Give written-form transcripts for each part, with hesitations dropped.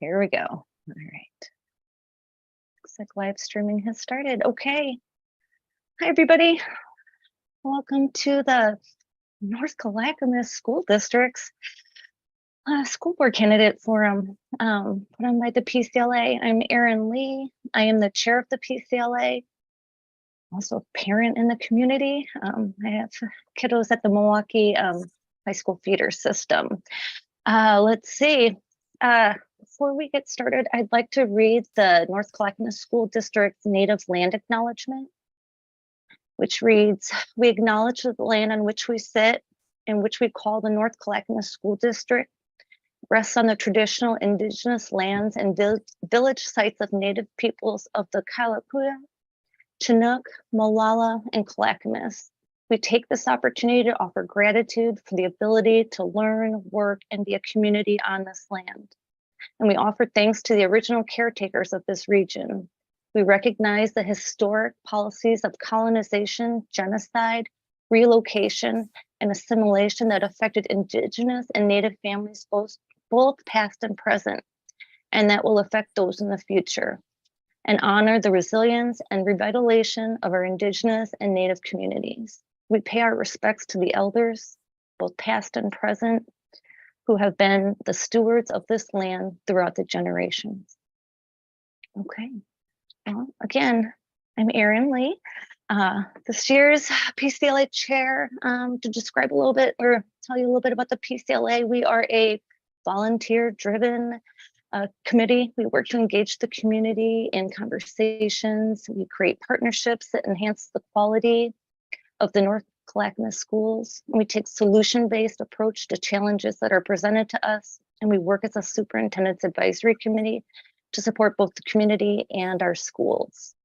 Here we go. All right. Looks like live streaming has started. Okay. Hi, everybody. Welcome to the North Clackamas School District's School Board Candidate Forum put on by the PCLA. I'm Erin Lee. I am the chair of the PCLA, also a parent in the community. I have kiddos at the Milwaukee High School feeder system. Let's see. Before we get started, I'd like to read the North Clackamas School District's Native Land Acknowledgement, which reads, "We acknowledge that the land on which we sit and which we call the North Clackamas School District rests on the traditional indigenous lands and village sites of Native peoples of the Kalapuya, Chinook, Molalla, and Clackamas. We take this opportunity to offer gratitude for the ability to learn, work, and be a community on this land. And we offer thanks to the original caretakers of this region. We recognize the historic policies of colonization, genocide, relocation, and assimilation that affected Indigenous and Native families, both past and present, and that will affect those in the future, and honor the resilience and revitalization of our Indigenous and Native communities. We pay our respects to the elders, both past and present, who have been the stewards of this land throughout the generations." Okay, well, again, I'm Erin Lee, this year's PCLA chair. To describe a little bit or tell you a little bit about the PCLA, we are a volunteer-driven committee. We work to engage the community in conversations. We create partnerships that enhance the quality of the North Clackamas schools. And we take solution-based approach to challenges that are presented to us. And we work as a superintendent's advisory committee to support both the community and our schools.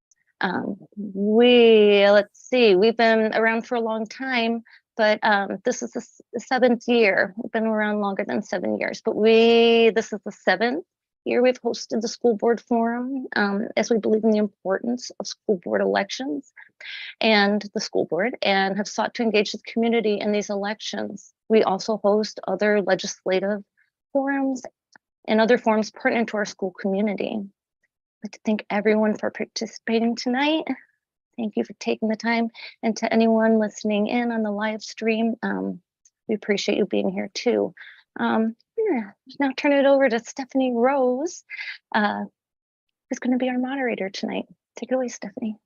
Let's see, we've been around for a long time, but this is the 7th year. We've been around longer than 7 years, but this is the 7th year we've hosted the school board forum, as we believe in the importance of school board elections and the school board, and have sought to engage the community in these elections. We also host other legislative forums and other forums pertinent to our school community. I'd like to thank everyone for participating tonight. Thank you for taking the time, and to anyone listening in on the live stream, we appreciate you being here too. Now turn it over to Stephanie Rose, who's going to be our moderator tonight. Take it away, Stephanie.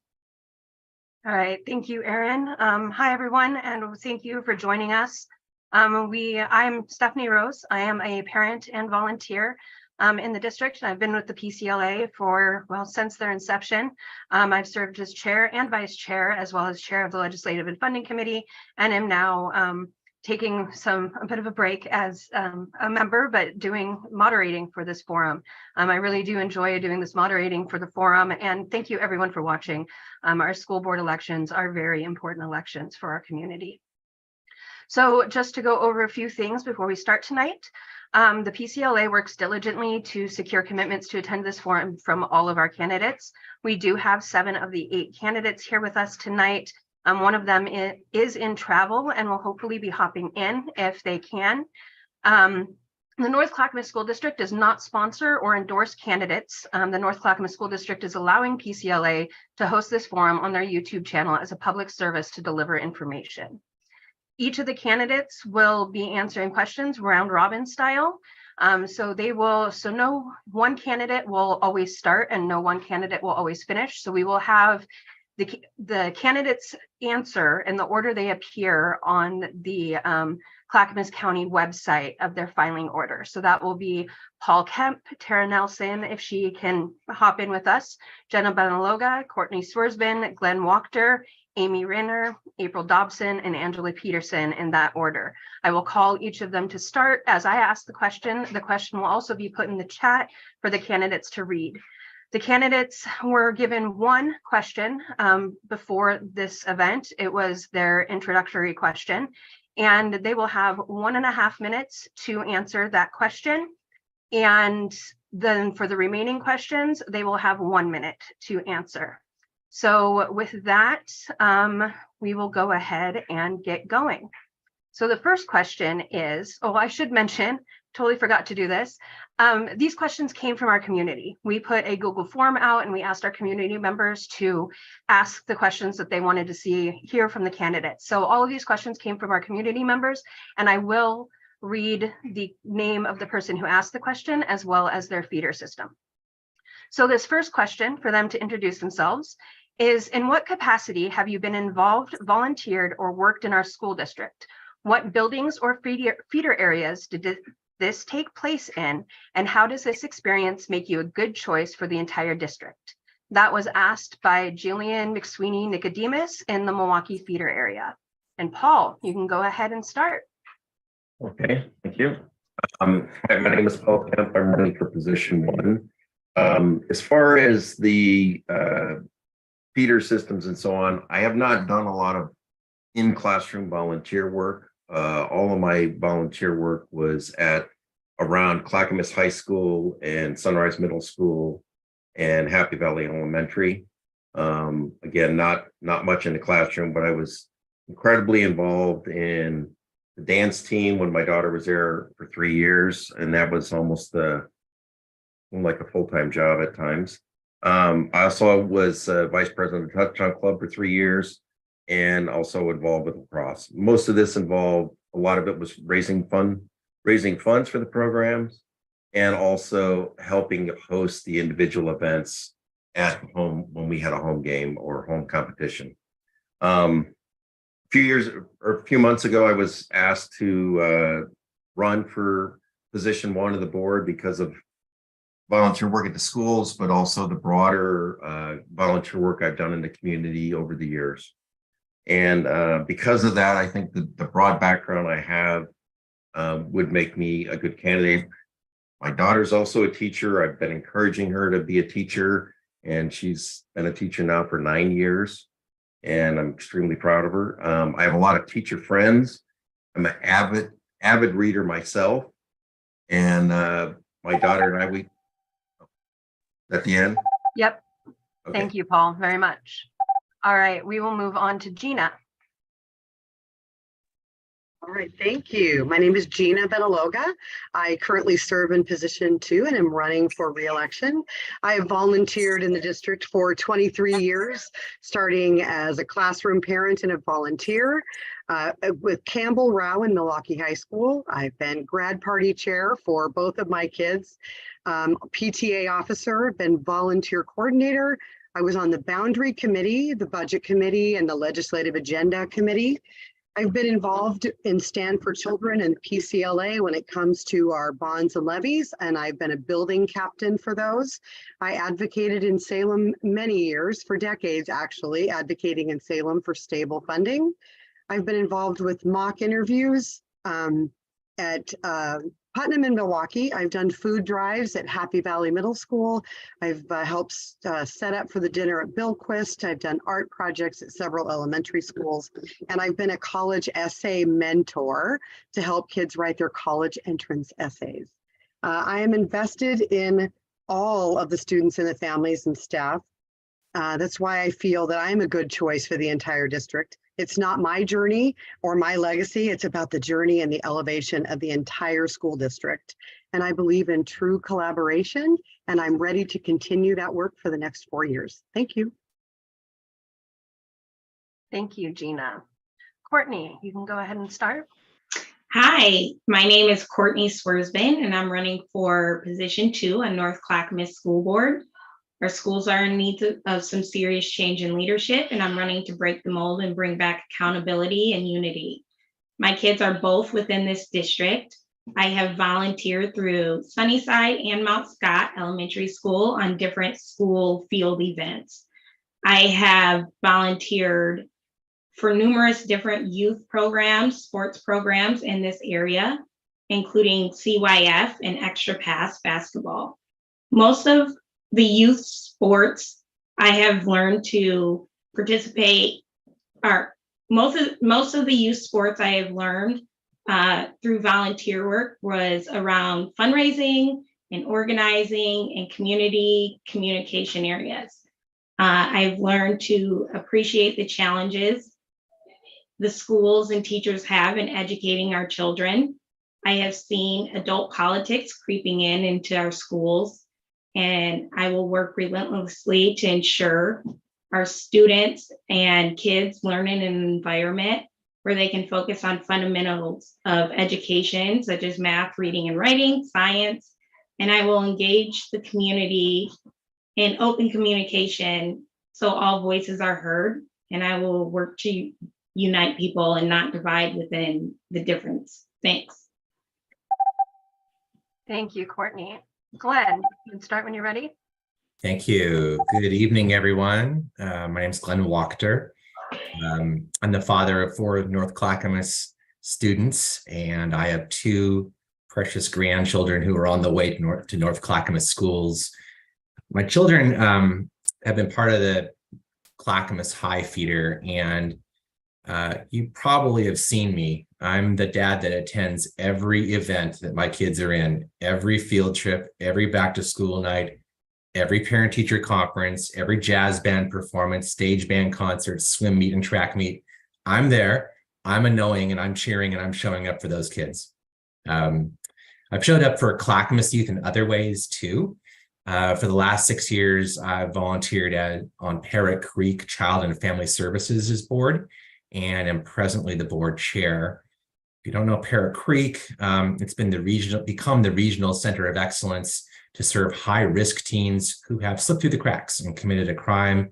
All right, thank you, Erin. Hi, everyone, and thank you for joining us. I'm Stephanie Rose. I am a parent and volunteer in the district, and I've been with the PCLA for, well, since their inception. I've served as chair and vice chair, as well as chair of the Legislative and Funding Committee, and am now taking a bit of a break as a member, but doing moderating for this forum. I really do enjoy doing this moderating for the forum, and thank you everyone for watching. Our school board elections are very important elections for our community. So just to go over a few things before we start tonight, the PCLA works diligently to secure commitments to attend this forum from all of our candidates. We do have 7 of the 8 candidates here with us tonight. One of them is in travel and will hopefully be hopping in if they can. The North Clackamas School District does not sponsor or endorse candidates. The North Clackamas School District is allowing PCLA to host this forum on their YouTube channel as a public service to deliver information. Each of the candidates will be answering questions round robin style. So no one candidate will always start and no one candidate will always finish. So we will have the candidates answer in the order they appear on the Clackamas County website of their filing order. So that will be Paul Kemp, Tara Nelson, if she can hop in with us, Jenna Benaloga, Courtney Swersben, Glenn Wachter, Amy Renner, April Dobson, and Angela Peterson in that order. I will call each of them to start. As I ask the question will also be put in the chat for the candidates to read. The candidates were given one question before this event. It was their introductory question, and they will have 1.5 minutes to answer that question. And then for the remaining questions, they will have 1 minute to answer. So with that, we will go ahead and get going. So the first question is, I should mention totally forgot to do this. These questions came from our community. We put a Google form out and we asked our community members to ask the questions that they wanted to hear from the candidates. So all of these questions came from our community members, and I will read the name of the person who asked the question as well as their feeder system. So this first question for them to introduce themselves is, in what capacity have you been involved, volunteered, or worked in our school district? What buildings or feeder areas did this take place in, and how does this experience make you a good choice for the entire district? That was asked by Jillian McSweeney Nicodemus in the Milwaukee feeder area. And Paul, you can go ahead and start. Okay, thank you. Hi, my name is Paul Kemp. I'm running for position 1. As far as the feeder systems and so on, I have not done a lot of in-classroom volunteer work. All of my volunteer work was at around Clackamas High School and Sunrise Middle School and Happy Valley Elementary. Again, not much in the classroom, but I was incredibly involved in the dance team when my daughter was there for 3 years, and that was almost like a full-time job at times. I also was vice president of the Touchdown Club for 3 years, and also involved with lacrosse. Most of this involved, a lot of it was raising funds for the programs, and also helping host the individual events at home when we had a home game or home competition. A few months ago, I was asked to run for position 1 of the board because of volunteer work at the schools, but also the broader volunteer work I've done in the community over the years. And because of that, I think the broad background I have would make me a good candidate. My daughter's also a teacher. I've been encouraging her to be a teacher, and she's been a teacher now for 9 years, and I'm extremely proud of her. I have a lot of teacher friends. I'm an avid reader myself, and my daughter and I, at the end? Yep. Okay. Thank you, Paul, very much. All right, we will move on to Gina. All right, thank you. My name is Gina Benaloga. I currently serve in position 2 and am running for re-election. I have volunteered in the district for 23 years, starting as a classroom parent and a volunteer with Campbell Rao in Milwaukee High School. I've been grad party chair for both of my kids, PTA officer, been volunteer coordinator. I was on the boundary committee, the budget committee, and the legislative agenda committee. I've been involved in Stand for Children and PCLA when it comes to our bonds and levies, and I've been a building captain for those. I advocated in Salem many years, for decades actually, advocating in Salem for stable funding. I've been involved with mock interviews at Putnam and Milwaukee. I've done food drives at Happy Valley Middle School. I've helped set up for the dinner at Billquist. I've done art projects at several elementary schools, and I've been a college essay mentor to help kids write their college entrance essays. I am invested in all of the students and the families and staff. That's why I feel that I'm a good choice for the entire district. It's not my journey or my legacy. It's about the journey and the elevation of the entire school district. And I believe in true collaboration, and I'm ready to continue that work for the next 4 years. Thank you. Thank you, Gina. Courtney, you can go ahead and start. Hi, my name is Courtney Swersben, and I'm running for position 2 on North Clackamas School Board. Our schools are in need of some serious change in leadership, and I'm running to break the mold and bring back accountability and unity. My kids are both within this district. I have volunteered through Sunnyside and Mount Scott Elementary School on different school field events. I have volunteered for numerous different youth programs, sports programs in this area, including CYF and Extra Pass basketball. Most of the youth sports I have learned to participate, or most of the youth sports I have learned through volunteer work was around fundraising and organizing and community communication areas. I've learned to appreciate the challenges the schools and teachers have in educating our children. I have seen adult politics creeping into our schools, and I will work relentlessly to ensure our students and kids learn in an environment where they can focus on fundamentals of education, such as math, reading and writing, science, and I will engage the community in open communication so all voices are heard, and I will work to unite people and not divide within the difference. Thanks. Thank you, Courtney. Glenn, you can start when you're ready. Thank you. Good evening, everyone. My name is Glenn Wachter. I'm the father of 4 North Clackamas students, and I have 2 precious grandchildren who are on the way to North Clackamas Schools. My children have been part of the Clackamas High Feeder, and you probably have seen me. I'm the dad that attends every event that my kids are in, every field trip, every back to school night, every parent teacher conference, every jazz band performance, stage band concert, swim meet and track meet. I'm there, I'm annoying, and I'm cheering, and I'm showing up for those kids. I've showed up for Clackamas youth in other ways too. For the last 6 years, I've volunteered on Parrot Creek Child and Family Services Board, and am presently the board chair. If you don't know Parrot Creek, it's been become the regional center of excellence to serve high-risk teens who have slipped through the cracks and committed a crime.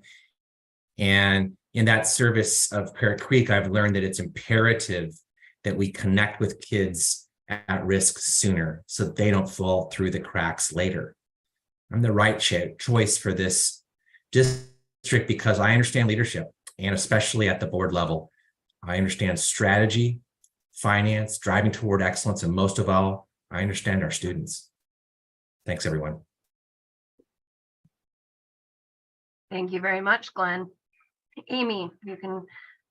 And in that service of Parrot Creek, I've learned that it's imperative that we connect with kids at risk sooner so that they don't fall through the cracks later. I'm the right choice for this district because I understand leadership, and especially at the board level. I understand strategy, finance, driving toward excellence, and most of all, I understand our students. Thanks, everyone. Thank you very much, Glenn. Amy,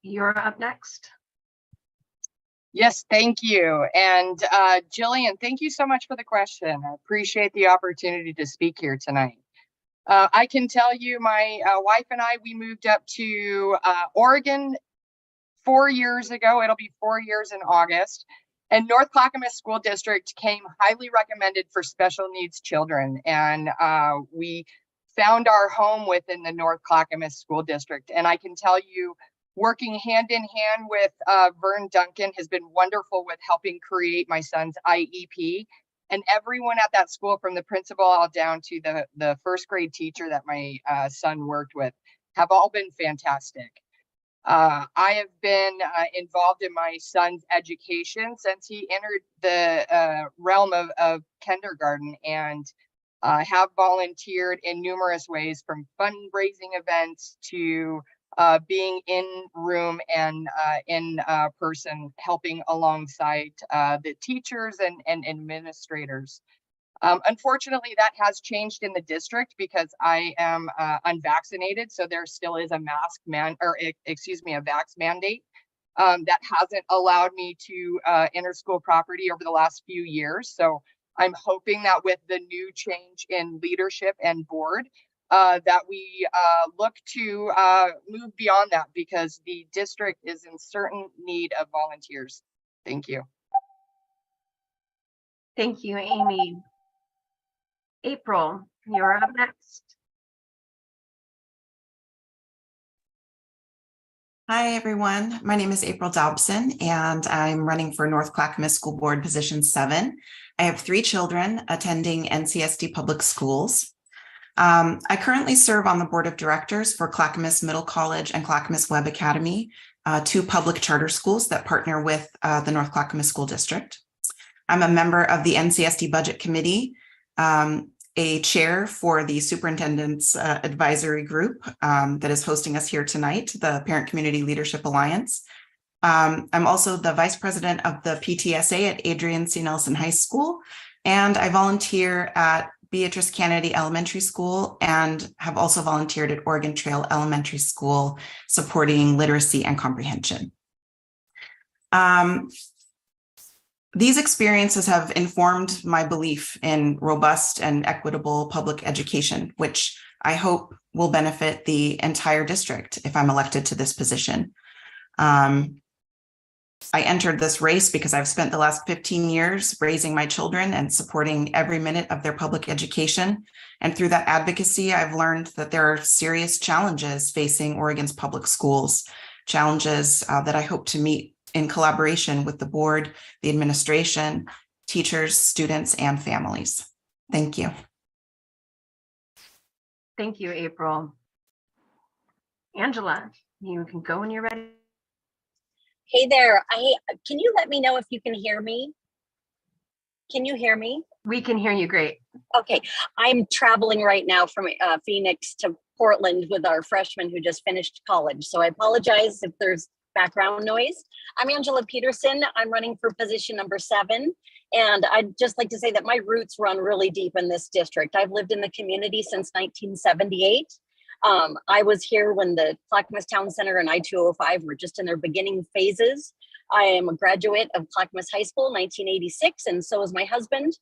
you're up next. Yes, thank you. And Jillian, thank you so much for the question. I appreciate the opportunity to speak here tonight. I can tell you my wife and I, we moved up to Oregon 4 years ago. It'll be 4 years in August. And North Clackamas School District came highly recommended for special needs children. And we found our home within the North Clackamas School District. And I can tell you, working hand in hand with Vern Duncan has been wonderful with helping create my son's IEP. And everyone at that school, from the principal all down to the first grade teacher that my son worked with, have all been fantastic. I have been involved in my son's education since he entered the realm of kindergarten, and have volunteered in numerous ways, from fundraising events to being in room and in person, helping alongside the teachers and administrators. Unfortunately, that has changed in the district because I am unvaccinated, so there still is a vax mandate that hasn't allowed me to enter school property over the last few years. So I'm hoping that with the new change in leadership and board, that we look to move beyond that, because the district is in certain need of volunteers. Thank you. Thank you, Amy. April, you're up next. Hi, everyone. My name is April Dobson, and I'm running for North Clackamas School Board Position 7. I have 3 children attending NCSD public schools. I currently serve on the board of directors for Clackamas Middle College and Clackamas Web Academy, 2 public charter schools that partner with the North Clackamas School District. I'm a member of the NCSD Budget Committee, a chair for the Superintendent's Advisory Group that is hosting us here tonight, the Parent Community Leadership Alliance. I'm also the vice president of the PTSA at Adrian C. Nelson High School, and I volunteer at Beatrice Kennedy Elementary School and have also volunteered at Oregon Trail Elementary School supporting literacy and comprehension. These experiences have informed my belief in robust and equitable public education, which I hope will benefit the entire district if I'm elected to this position. I entered this race because I've spent the last 15 years raising my children and supporting every minute of their public education. And through that advocacy, I've learned that there are serious challenges facing Oregon's public schools, challenges that I hope to meet in collaboration with the board, the administration, teachers, students, and families. Thank you. Thank you, April. Angela, you can go when you're ready. Hey there, can you let me know if you can hear me? Can you hear me? We can hear you great. Okay, I'm traveling right now from Phoenix to Portland with our freshman who just finished college. So I apologize if there's background noise. I'm Angela Peterson. I'm running for position number 7. And I'd just like to say that my roots run really deep in this district. I've lived in the community since 1978. I was here when the Clackamas Town Center and I-205 were just in their beginning phases. I am a graduate of Clackamas High School, 1986, and so is my husband.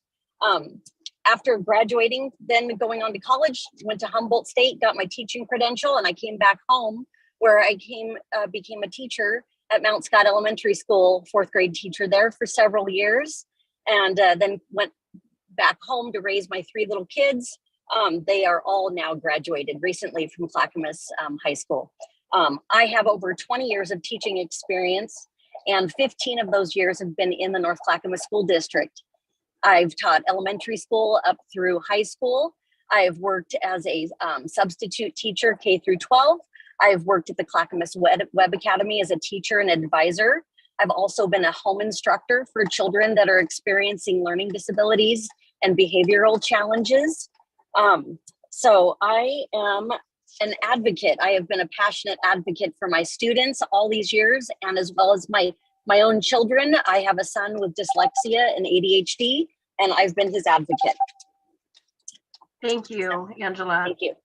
After graduating, then going on to college, went to Humboldt State, got my teaching credential, and I came back home where I became a teacher at Mount Scott Elementary School, 4th grade teacher there for several years, and then went back home to raise my 3 little kids. They are all now graduated recently from Clackamas High School. I have over 20 years of teaching experience, and 15 of those years have been in the North Clackamas School District. I've taught elementary school up through high school. I've worked as a substitute teacher K through 12. I've worked at the Clackamas Web Academy as a teacher and advisor. I've also been a home instructor for children that are experiencing learning disabilities and behavioral challenges. So I am an advocate. I have been a passionate advocate for my students all these years, and as well as my own children. I have a son with dyslexia and ADHD, and I've been his advocate. Thank you, Angela. Thank you.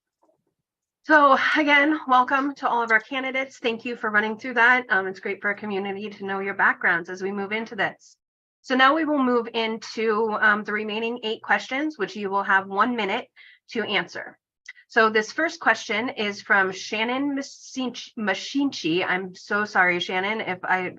So again, welcome to all of our candidates. Thank you for running through that. It's great for our community to know your backgrounds as we move into this. So now we will move into the remaining 8 questions, which you will have 1 minute to answer. So this first question is from Shannon Machinchi. I'm so sorry, Shannon, if I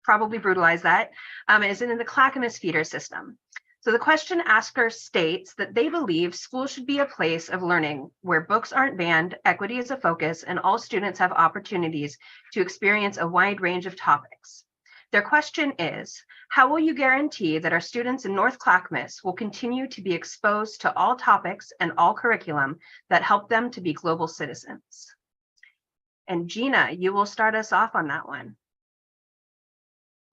probably brutalized that. Is in the Clackamas feeder system. So the question asker states that they believe school should be a place of learning where books aren't banned, equity is a focus, and all students have opportunities to experience a wide range of topics. Their question is, how will you guarantee that our students in North Clackamas will continue to be exposed to all topics and all curriculum that help them to be global citizens? And Gina, you will start us off on that one.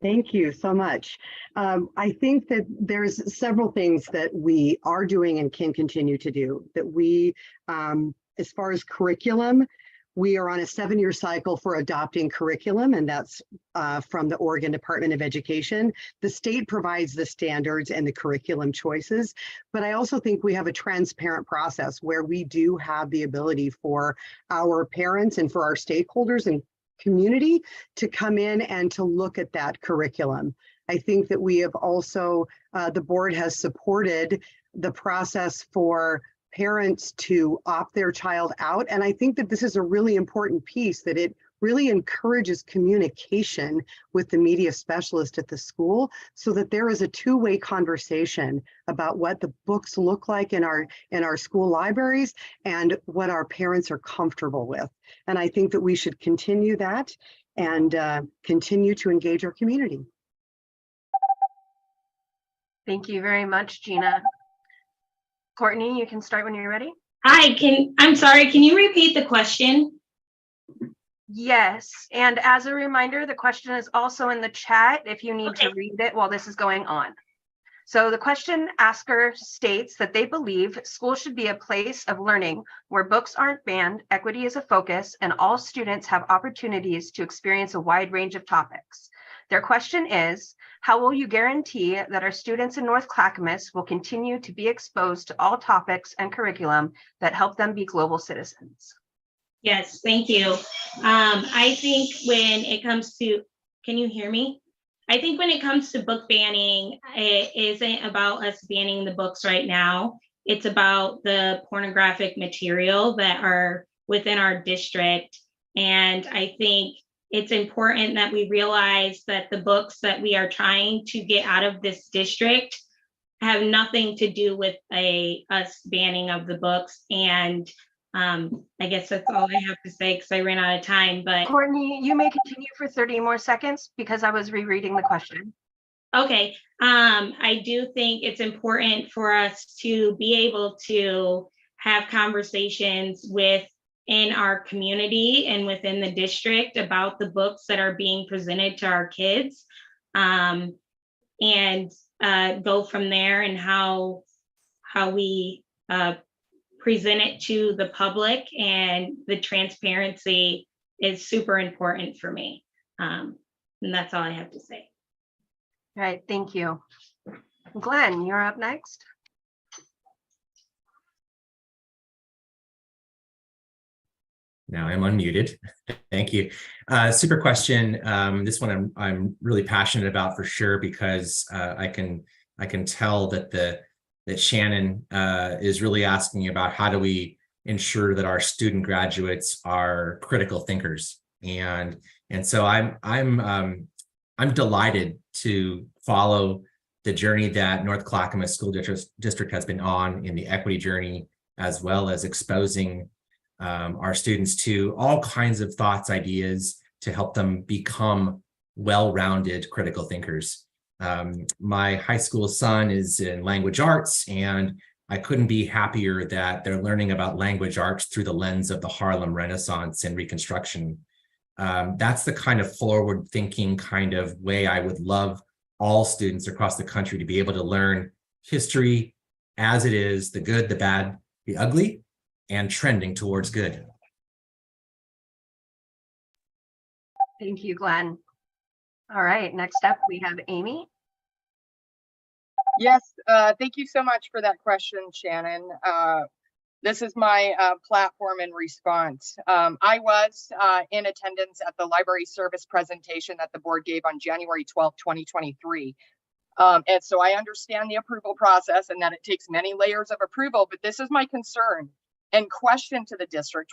Thank you so much. I think that there's several things that we are doing and can continue to do. That we, as far as curriculum, we are on a 7-year cycle for adopting curriculum, and that's from the Oregon Department of Education. The state provides the standards and the curriculum choices, but I also think we have a transparent process where we do have the ability for our parents and for our stakeholders and community to come in and to look at that curriculum. I think that we have also, the board has supported the process for parents to opt their child out. And I think that this is a really important piece, that it really encourages communication with the media specialist at the school so that there is a 2-way conversation about what the books look like in our school libraries and what our parents are comfortable with. And I think that we should continue that and continue to engage our community. Thank you very much, Gina. Courtney, you can start when you're ready. I'm sorry, can you repeat the question? Yes, and as a reminder, the question is also in the chat if you need to read it while this is going on. So the question asker states that they believe school should be a place of learning where books aren't banned, equity is a focus, and all students have opportunities to experience a wide range of topics. Their question is, how will you guarantee that our students in North Clackamas will continue to be exposed to all topics and curriculum that help them be global citizens? Yes, thank you. I think when it comes to, can you hear me? I think when it comes to book banning, it isn't about us banning the books right now. It's about the pornographic material that are within our district. And I think it's important that we realize that the books that we are trying to get out of this district have nothing to do with us banning of the books. And I guess that's all I have to say because I ran out of time. But Courtney, you may continue for 30 more seconds because I was rereading the question. okay, I do think it's important for us to be able to have conversations in our community and within the district about the books that are being presented to our kids, and go from there, and how we present it to the public, and the transparency is super important for me. And that's all I have to say. All right, thank you. Glenn, you're up next. Now I'm unmuted. Thank you. Super question. This one I'm really passionate about for sure, because I can tell that Shannon is really asking about how do we ensure that our student graduates are critical thinkers, and so I'm delighted to follow the journey that North Clackamas School District has been on in the equity journey, as well as exposing our students to all kinds of thoughts, ideas to help them become well-rounded critical thinkers. My high school son is in language arts, and I couldn't be happier that they're learning about language arts through the lens of the Harlem Renaissance and Reconstruction. That's the kind of forward-thinking kind of way I would love all students across the country to be able to learn history as it is, the good, the bad, the ugly, and trending towards good. Thank you, Glenn. All right, next up we have Amy. Yes, thank you so much for that question, Shannon. This is my platform in response. I was in attendance at the library service presentation that the board gave on January 12th, 2023. And so I understand the approval process and that it takes many layers of approval, but this is my concern and question to the district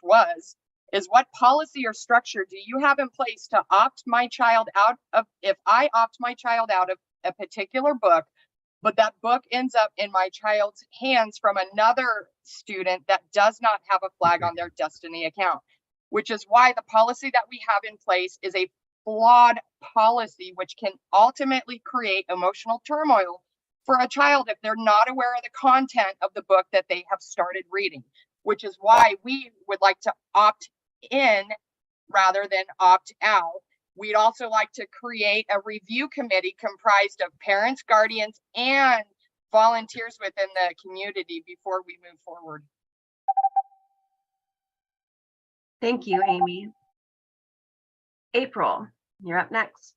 is what policy or structure do you have in place to opt my child out of, if I opt my child out of a particular book, but that book ends up in my child's hands from another student that does not have a flag on their Destiny account, which is why the policy that we have in place is a flawed policy, which can ultimately create emotional turmoil for a child if they're not aware of the content of the book that they have started reading, which is why we would like to opt in rather than opt out. We'd also like to create a review committee comprised of parents, guardians, and volunteers within the community before we move forward. Thank you, Amy. April, you're up next.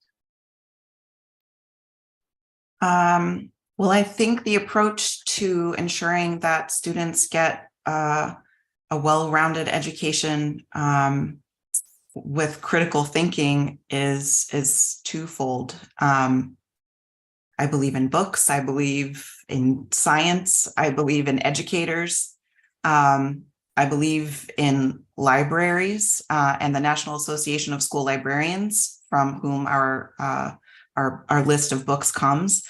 Well, I think the approach to ensuring that students get a well-rounded education with critical thinking is twofold. I believe in books, I believe in science, I believe in educators, I believe in libraries and the National Association of School Librarians, from whom our list of books comes.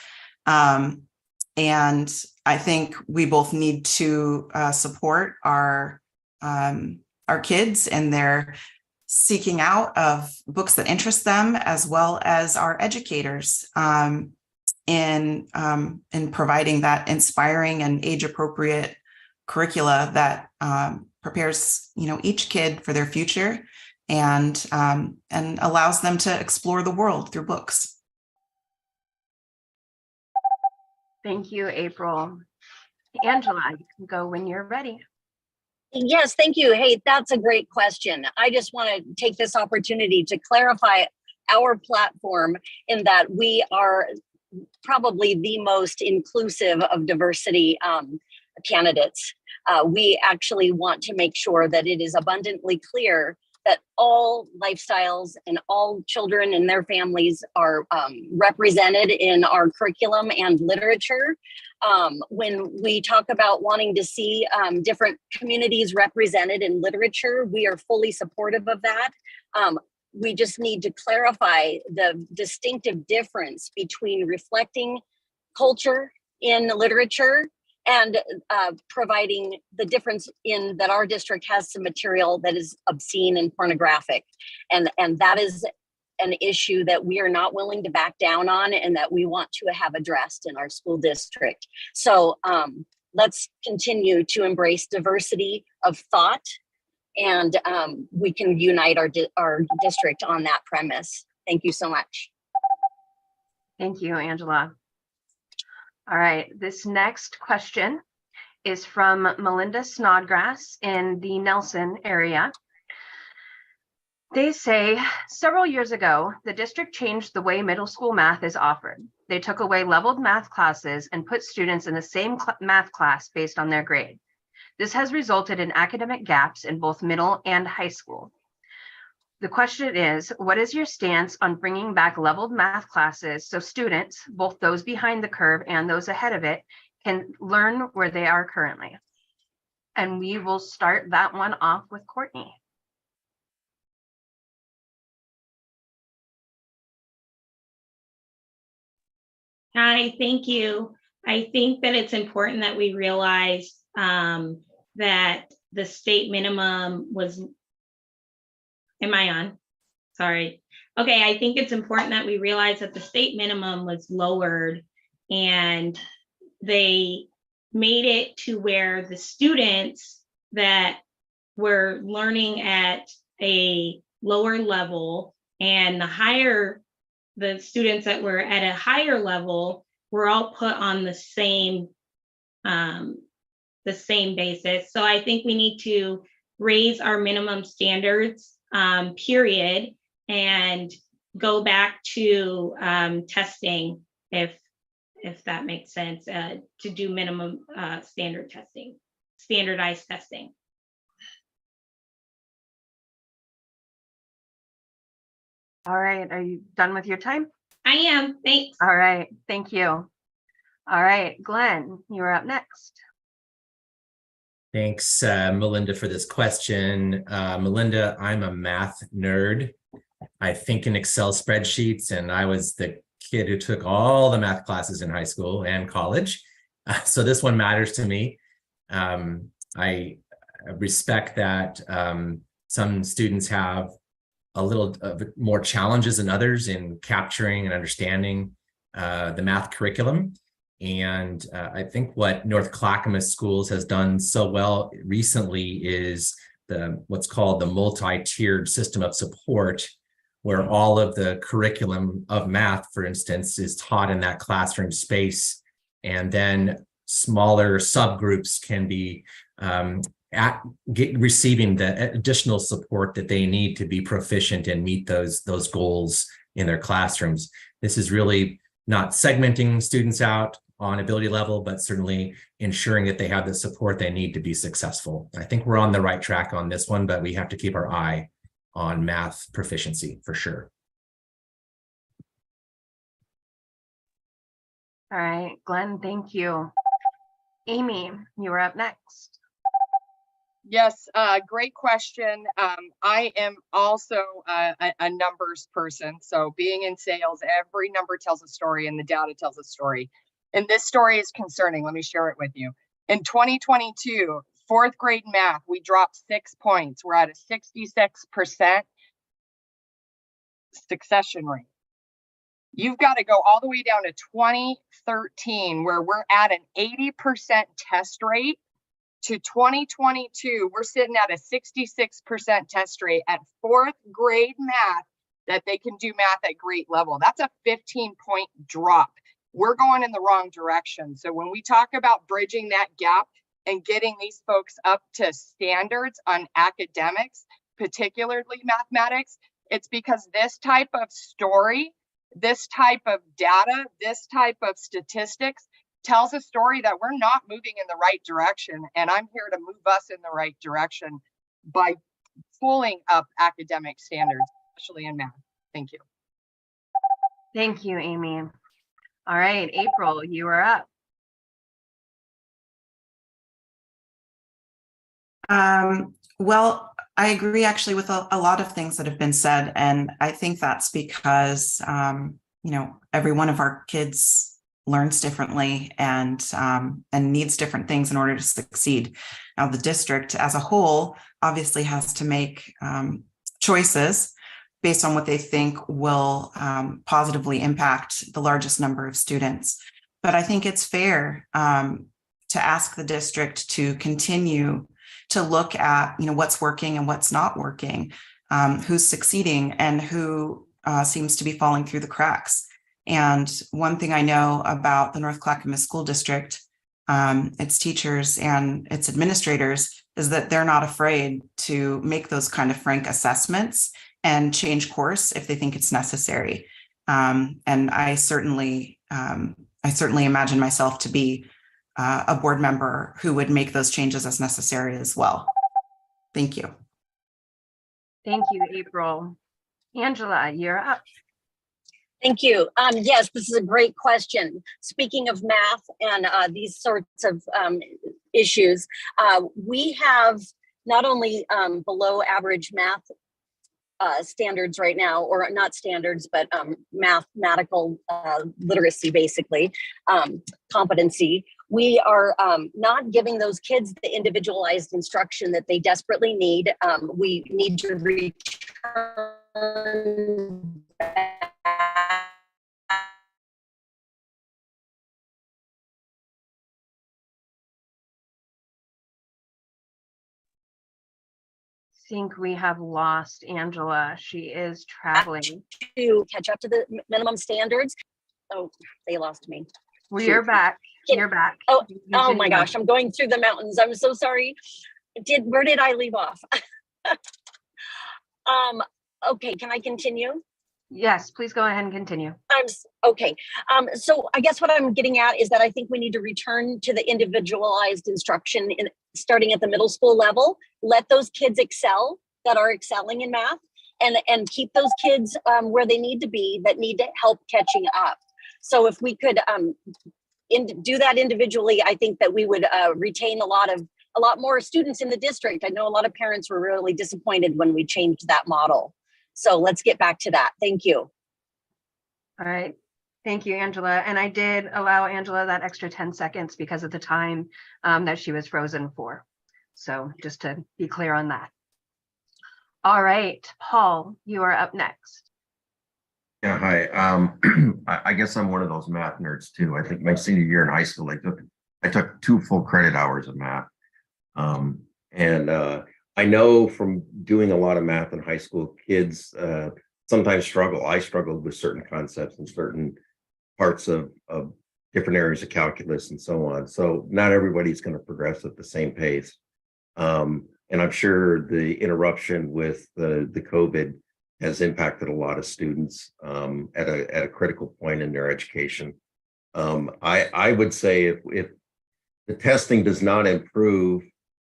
And I think we both need to support our kids and their seeking out of books that interest them, as well as our educators in providing that inspiring and age-appropriate curricula that prepares each kid for their future and allows them to explore the world through books. Thank you, April. Angela, you can go when you're ready. Yes, thank you. Hey, that's a great question. I just want to take this opportunity to clarify our platform in that we are probably the most inclusive of diversity candidates. We actually want to make sure that it is abundantly clear that all lifestyles and all children and their families are represented in our curriculum and literature. When we talk about wanting to see different communities represented in literature, we are fully supportive of that. we just need to clarify the distinctive difference between reflecting culture in literature and providing the difference in that our district has some material that is obscene and pornographic. And that is an issue that we are not willing to back down on and that we want to have addressed in our school district. So let's continue to embrace diversity of thought, and we can unite our district on that premise. Thank you so much. Thank you, Angela. All right, this next question is from Melinda Snodgrass in the Nelson area. They say, several years ago, the district changed the way middle school math is offered. They took away leveled math classes and put students in the same math class based on their grade. This has resulted in academic gaps in both middle and high school. The question is, what is your stance on bringing back leveled math classes so students, both those behind the curve and those ahead of it, can learn where they are currently? And we will start that one off with Courtney. Hi, thank you. I think that it's important that we realize that the state minimum was, am I on? Sorry. Okay, I think it's important that we realize that the state minimum was lowered and they made it to where the students that were learning at a lower level and the students that were at a higher level were all put on the same basis. So I think we need to raise our minimum standards, period, and go back to testing, if that makes sense, to do minimum standardized testing. All right, are you done with your time? I am, thanks. All right, thank you. All right, Glenn, you're up next. Thanks, Melinda, for this question. Melinda, I'm a math nerd. I think in Excel spreadsheets, and I was the kid who took all the math classes in high school and college. So this one matters to me. I respect that some students have a little more challenges than others in capturing and understanding the math curriculum. And I think what North Clackamas Schools has done so well recently is what's called the multi-tiered system of support, where all of the curriculum of math, for instance, is taught in that classroom space. And then smaller subgroups can be receiving the additional support that they need to be proficient and meet those goals in their classrooms. This is really not segmenting students out on ability level, but certainly ensuring that they have the support they need to be successful. I think we're on the right track on this one, but we have to keep our eye on math proficiency for sure. All right, Glenn, thank you. Amy, you are up next. Yes, great question. I am also a numbers person. So being in sales, every number tells a story and the data tells a story. And this story is concerning. Let me share it with you. In 2022, fourth grade math, we dropped 6 points. We're at a 66% succession rate. You've got to go all the way down to 2013, where we're at an 80% test rate, to 2022, we're sitting at a 66% test rate at fourth grade math, that they can do math at grade level. That's a 15-point drop. We're going in the wrong direction. So when we talk about bridging that gap and getting these folks up to standards on academics, particularly mathematics, it's because this type of story, this type of data, this type of statistics tells a story that we're not moving in the right direction. And I'm here to move us in the right direction by pulling up academic standards, especially in math. Thank you. Thank you, Amy. All right, April, you are up. Well, I agree actually with a lot of things that have been said. And I think that's because, every one of our kids learns differently and needs different things in order to succeed. Now, the district as a whole obviously has to make choices based on what they think will positively impact the largest number of students. But I think it's fair to ask the district to continue to look at, what's working and what's not working, who's succeeding and who seems to be falling through the cracks. And one thing I know about the North Clackamas School District, its teachers and its administrators, is that they're not afraid to make those kind of frank assessments and change course if they think it's necessary. And I certainly imagine myself to be a board member who would make those changes as necessary as well. Thank you. Thank you, April. Angela, you're up. Thank you. Yes, this is a great question. Speaking of math and these sorts of issues, we have not only below average math standards right now, or not standards, but mathematical literacy, basically, competency. We are not giving those kids the individualized instruction that they desperately need. We need to return back Think we have lost Angela. She is traveling. to catch up to the minimum standards. Oh, they lost me. Well, you're back. You're back. Oh my gosh, I'm going through the mountains. I'm so sorry. Where did I leave off? Okay, can I continue? Yes, please go ahead and continue. Okay. So I guess what I'm getting at is that I think we need to return to the individualized instruction starting at the middle school level. Let those kids excel that are excelling in math, and keep those kids where they need to be that need help catching up. So if we could do that individually, I think that we would retain a lot more students in the district. I know a lot of parents were really disappointed when we changed that model. So let's get back to that. Thank you. All right. Thank you, Angela. And I did allow Angela that extra 10 seconds because of the time that she was frozen for. So just to be clear on that. All right, Paul, you are up next. Yeah, hi. I guess I'm one of those math nerds too. I think my senior year in high school, I took 2 full credit hours of math. I know from doing a lot of math in high school, kids sometimes struggle. I struggled with certain concepts and certain parts of different areas of calculus and so on. So not everybody's going to progress at the same pace. And I'm sure the interruption with the COVID has impacted a lot of students at a critical point in their education. I would say if the testing does not improve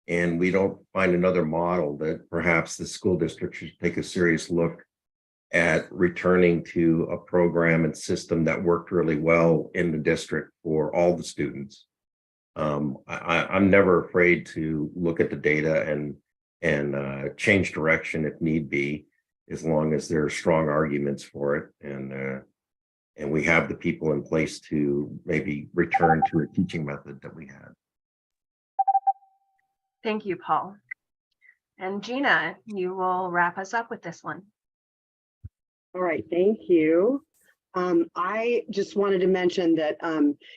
and we don't find another model, that perhaps the school district should take a serious look at returning to a program and system that worked really well in the district for all the students. I'm never afraid to look at the data and change direction if need be, as long as there are strong arguments for it, and we have the people in place to maybe return to a teaching method that we had. Thank you, Paul. And Gina, you will wrap us up with this one. All right, thank you. I just wanted to mention that,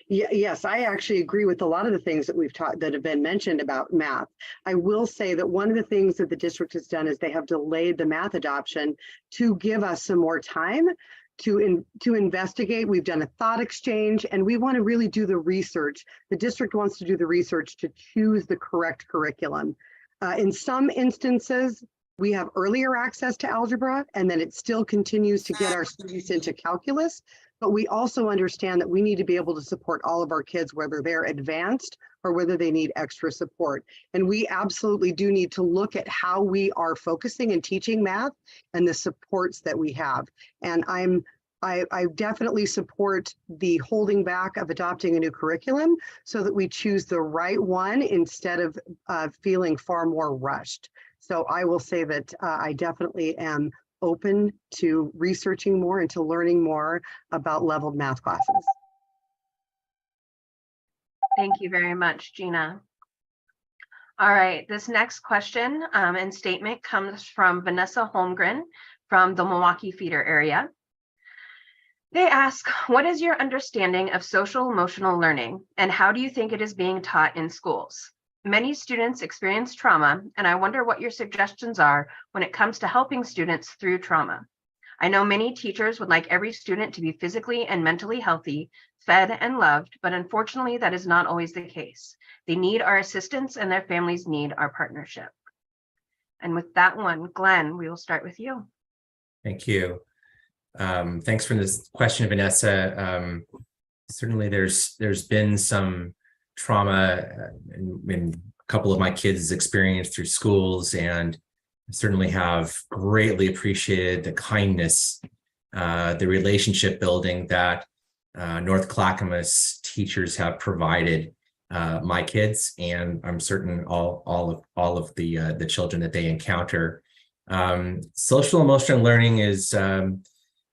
yes, I actually agree with a lot of the things that we've taught that have been mentioned about math. I will say that one of the things that the district has done is they have delayed the math adoption to give us some more time to investigate. We've done a thought exchange, and we want to really do the research. The district wants to do the research to choose the correct curriculum. In some instances, we have earlier access to algebra, and then it still continues to get our students into calculus. But we also understand that we need to be able to support all of our kids, whether they're advanced or whether they need extra support. And we absolutely do need to look at how we are focusing and teaching math and the supports that we have. And I definitely support the holding back of adopting a new curriculum so that we choose the right one instead of feeling far more rushed. So I will say that I definitely am open to researching more and to learning more about leveled math classes. Thank you very much, Gina. All right, this next question and statement comes from Vanessa Holmgren from the Milwaukee feeder area. They ask, what is your understanding of social emotional learning and how do you think it is being taught in schools? Many students experience trauma, and I wonder what your suggestions are when it comes to helping students through trauma. I know many teachers would like every student to be physically and mentally healthy, fed and loved, but unfortunately that is not always the case. They need our assistance and their families need our partnership. And with that one, Glenn, we will start with you. Thank you. Thanks for this question, Vanessa. Certainly there's been some trauma in a couple of my kids' experience through schools, and certainly have greatly appreciated the kindness, the relationship building that North Clackamas teachers have provided my kids, and I'm certain all of the children that they encounter. Social emotional learning is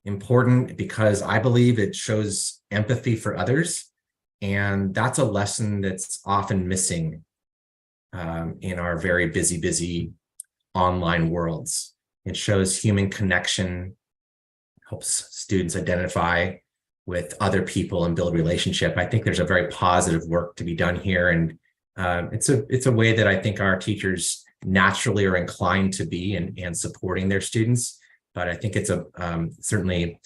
important because I believe it shows empathy for others. And that's a lesson that's often missing in our very busy online worlds. It shows human connection, helps students identify with other people and build relationship. I think there's a very positive work to be done here. And it's a way that I think our teachers naturally are inclined to be and supporting their students. But I think it's certainly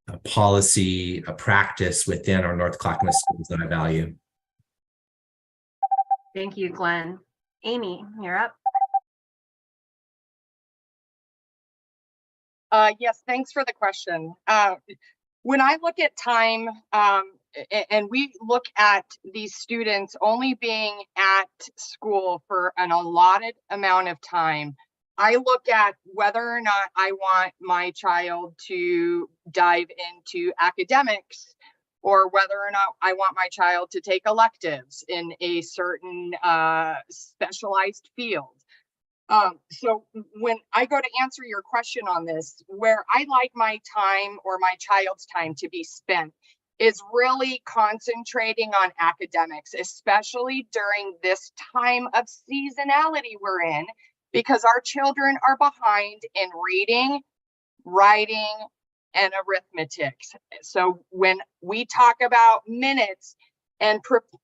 a policy, a practice within our North Clackamas schools that I value. Thank you, Glenn. Amy, you're up. Yes, thanks for the question. When I look at time, and we look at these students only being at school for an allotted amount of time, I look at whether or not I want my child to dive into academics, or whether or not I want my child to take electives in a certain specialized field. So when I go to answer your question on this, where I like my time or my child's time to be spent is really concentrating on academics, especially during this time of seasonality we're in, because our children are behind in reading, writing, and arithmetic. So when we talk about minutes and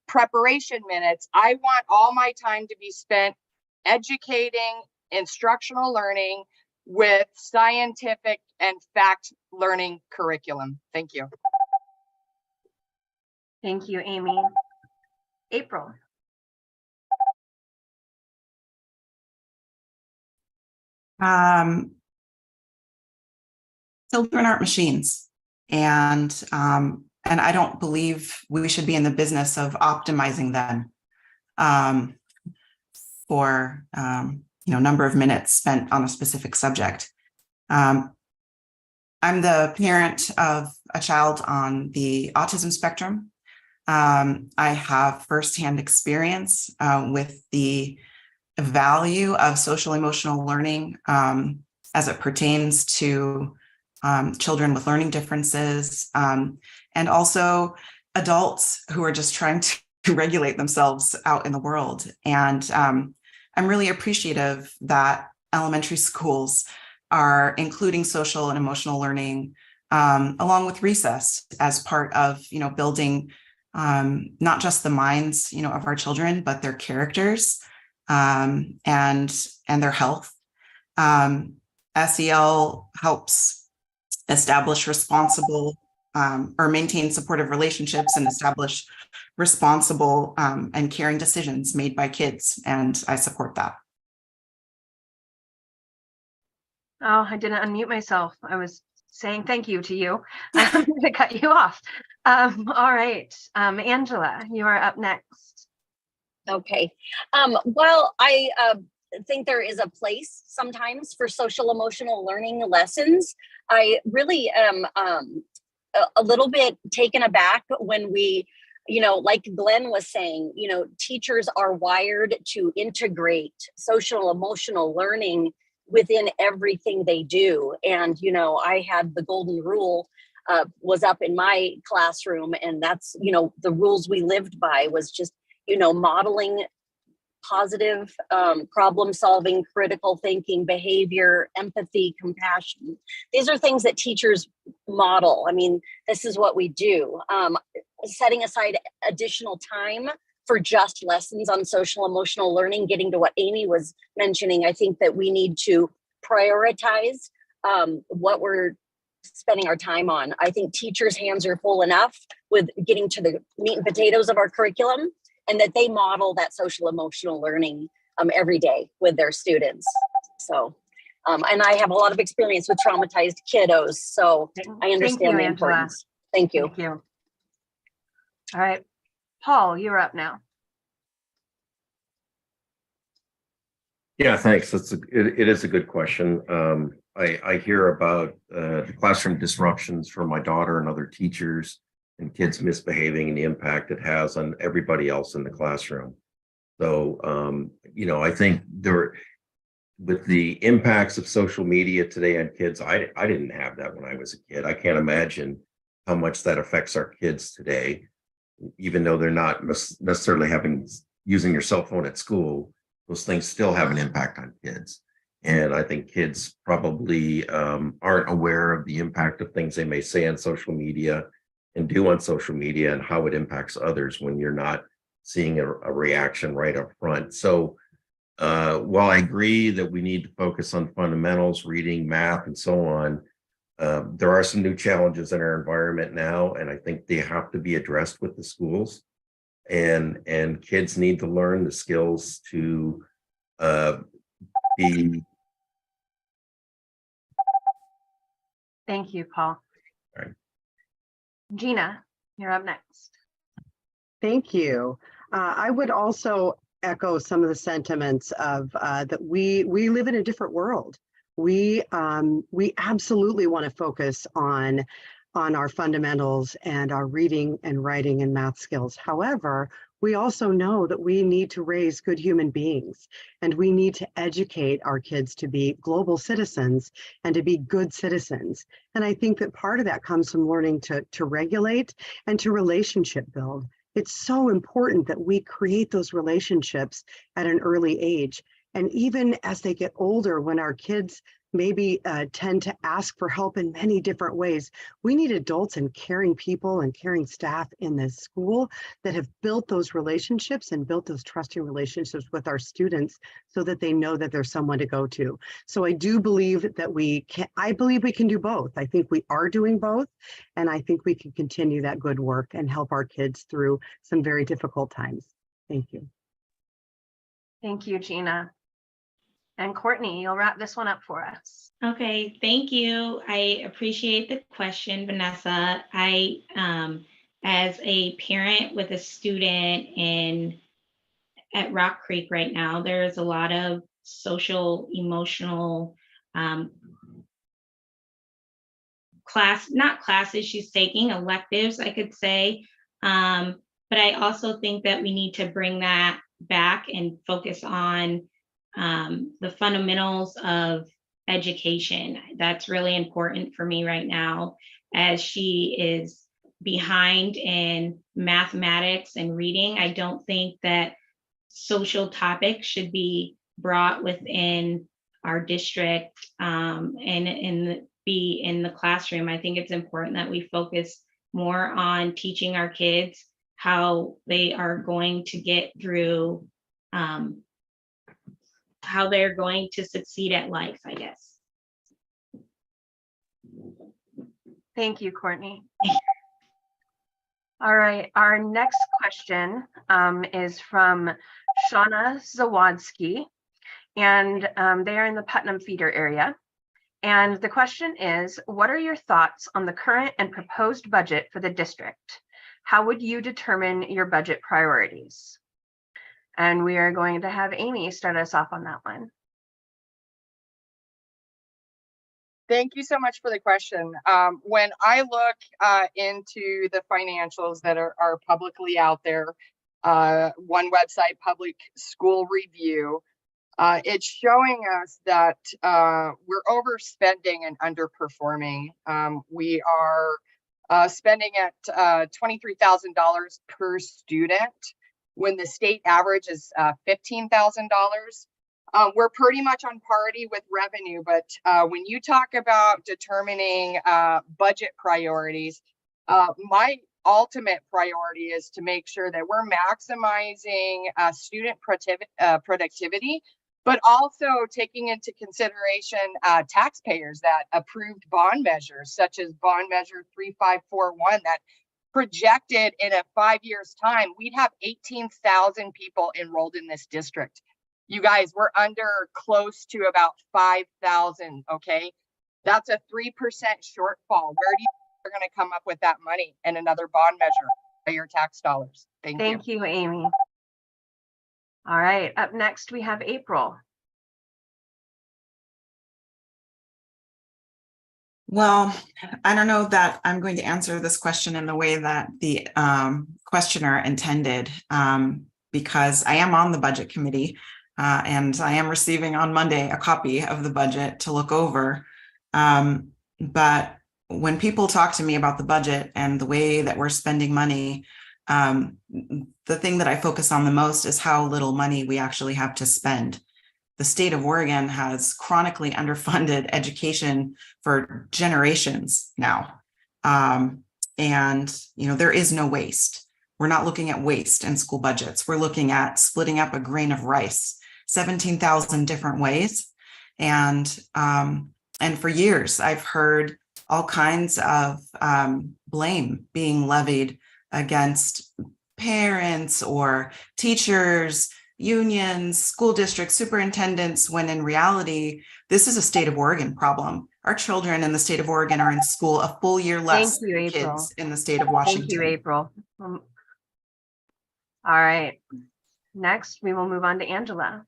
preparation minutes, I want all my time to be spent educating, instructional learning with scientific and fact learning curriculum. Thank you. Thank you, Amy. April. Children aren't machines, and I don't believe we should be in the business of optimizing them for number of minutes spent on a specific subject. I'm the parent of a child on the autism spectrum. I have firsthand experience with the value of social emotional learning as it pertains to children with learning differences, and also adults who are just trying to regulate themselves out in the world. And I'm really appreciative that elementary schools are including social and emotional learning along with recess as part of building not just the minds of our children, but their characters and their health. SEL helps establish responsible or maintain supportive relationships and establish responsible and caring decisions made by kids. And I support that. Oh, I didn't unmute myself. I was saying thank you to you. I'm going to cut you off. All right. Angela, you are up next. Okay. Well, I think there is a place sometimes for social emotional learning lessons. I really am a little bit taken aback when we like Glenn was saying, teachers are wired to integrate social emotional learning within everything they do. And, I had the golden rule was up in my classroom, and that's, the rules we lived by was just, modeling positive problem solving, critical thinking, behavior, empathy, compassion. These are things that teachers model. I mean, this is what we do. Setting aside additional time for just lessons on social emotional learning, getting to what Amy was mentioning, I think that we need to prioritize what we're spending our time on. I think teachers' hands are full enough with getting to the meat and potatoes of our curriculum, and that they model that social emotional learning every day with their students. So, and I have a lot of experience with traumatized kiddos, so I understand the importance. Thank you. Thank you. All right, Paul, you're up now. Yeah, thanks. It is a good question. I hear about the classroom disruptions for my daughter and other teachers, and kids misbehaving and the impact it has on everybody else in the classroom. So, I think with the impacts of social media today on kids, I didn't have that when I was a kid. I can't imagine how much that affects our kids today, even though they're not necessarily using your cell phone at school. Those things still have an impact on kids. And I think kids probably aren't aware of the impact of things they may say on social media and do on social media, and how it impacts others when you're not seeing a reaction right up front. So while I agree that we need to focus on fundamentals, reading, math, and so on, there are some new challenges in our environment now, and I think they have to be addressed with the schools. And kids need to learn the skills to be. Thank you, Paul. All right. Gina, you're up next. Thank you. I would also echo some of the sentiments of that we live in a different world. We absolutely want to focus on our fundamentals and our reading and writing and math skills. However, we also know that we need to raise good human beings, and we need to educate our kids to be global citizens and to be good citizens. And I think that part of that comes from learning to regulate and to relationship build. It's so important that we create those relationships at an early age. And even as they get older, when our kids maybe tend to ask for help in many different ways, we need adults and caring people and caring staff in the school that have built those relationships and built those trusting relationships with our students so that they know that there's someone to go to. So I do believe that I believe we can do both. I think we are doing both, and I think we can continue that good work and help our kids through some very difficult times. Thank you. Thank you, Gina. And Courtney, you'll wrap this one up for us. Okay, thank you. I appreciate the question, Vanessa. I, as a parent with a student at Rock Creek right now, there's a lot of social, emotional not classes she's taking, electives, I could say. But I also think that we need to bring that back and focus on the fundamentals of education. That's really important for me right now, as she is behind in mathematics and reading. I don't think that social topics should be brought within our district and be in the classroom. I think it's important that we focus more on teaching our kids how they are going to get through how they're going to succeed at life, I guess. Thank you, Courtney. All right, our next question is from Shauna Zawadski, and they are in the Putnam feeder area. And the question is, what are your thoughts on the current and proposed budget for the district? How would you determine your budget priorities? And we are going to have Amy start us off on that one. Thank you so much for the question. When I look into the financials that are publicly out there, one website, Public School Review, it's showing us that we're overspending and underperforming. We are spending at $23,000 per student when the state average is $15,000. We're pretty much on parity with revenue, but when you talk about determining budget priorities, my ultimate priority is to make sure that we're maximizing student productivity, but also taking into consideration taxpayers that approved bond measures, such as bond measure 3541, that projected in a 5 years time, we'd have 18,000 people enrolled in this district. You guys, we're under close to about 5,000, okay? That's a 3% shortfall. Where do you think they're gonna come up with that money and another bond measure by your tax dollars? Thank you, Amy. All right, up next we have April. Well, I don't know that I'm going to answer this question in the way that the questioner intended, because I am on the budget committee and I am receiving on Monday a copy of the budget to look over. But when people talk to me about the budget and the way that we're spending money, the thing that I focus on the most is how little money we actually have to spend. The state of Oregon has chronically underfunded education for generations now. And, you know, there is no waste. We're not looking at waste in school budgets. We're looking at splitting up a grain of rice, 17,000 different ways. And for years, I've heard all kinds of blame being levied against parents or teachers, unions, school districts, superintendents, when in reality, this is a state of Oregon problem. Our children in the state of Oregon are in school a full year less Thank you, than April. kids in the state of Washington. Thank you, April. All right, next we will move on to Angela.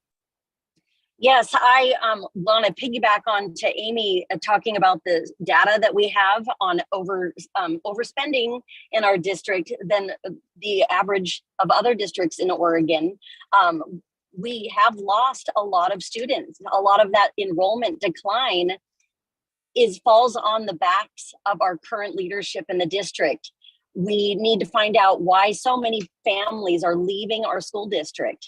Yes, I want to piggyback on to Amy talking about the data that we have on overspending in our district than the average of other districts in Oregon. We have lost a lot of students. A lot of that enrollment decline falls on the backs of our current leadership in the district. We need to find out why so many families are leaving our school district.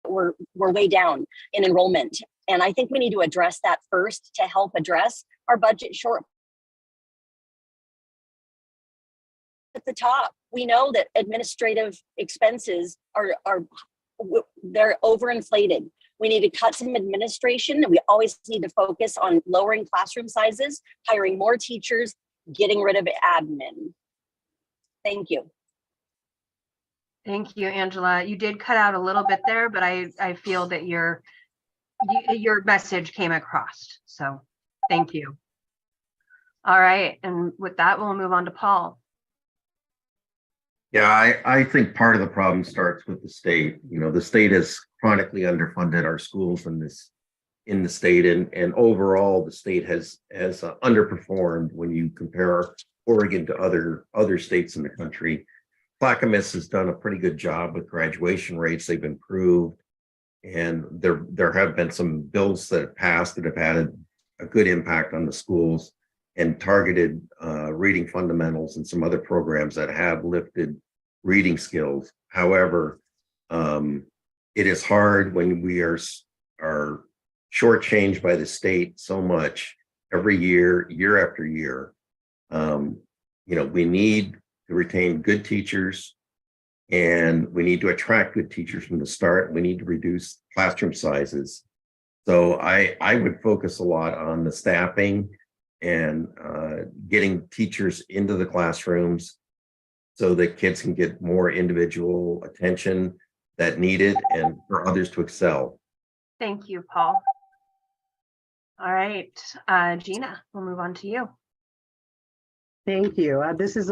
We're way down in enrollment. And I think we need to address that first to help address our budget short. At the top, we know that administrative expenses they're overinflated. We need to cut some administration. We always need to focus on lowering classroom sizes, hiring more teachers, getting rid of admin. Thank you. Thank you, Angela. You did cut out a little bit there, but I feel that your message came across. So thank you. All right. And with that, we'll move on to Paul. Yeah, I think part of the problem starts with the state. You know, the state has chronically underfunded our schools in the state, and overall the state has underperformed when you compare Oregon to other states in the country. Clackamas has done a pretty good job with graduation rates. They've improved, and there have been some bills that have passed that have had a good impact on the schools and targeted reading fundamentals and some other programs that have lifted reading skills. However, it is hard when we are shortchanged by the state so much every year after year. You know, we need to retain good teachers, and we need to attract good teachers from the start. We need to reduce classroom sizes. So I would focus a lot on the staffing and getting teachers into the classrooms so that kids can get more individual attention that needed and for others to excel. Thank you, Paul. All right, Gina, we'll move on to you. Thank you. This is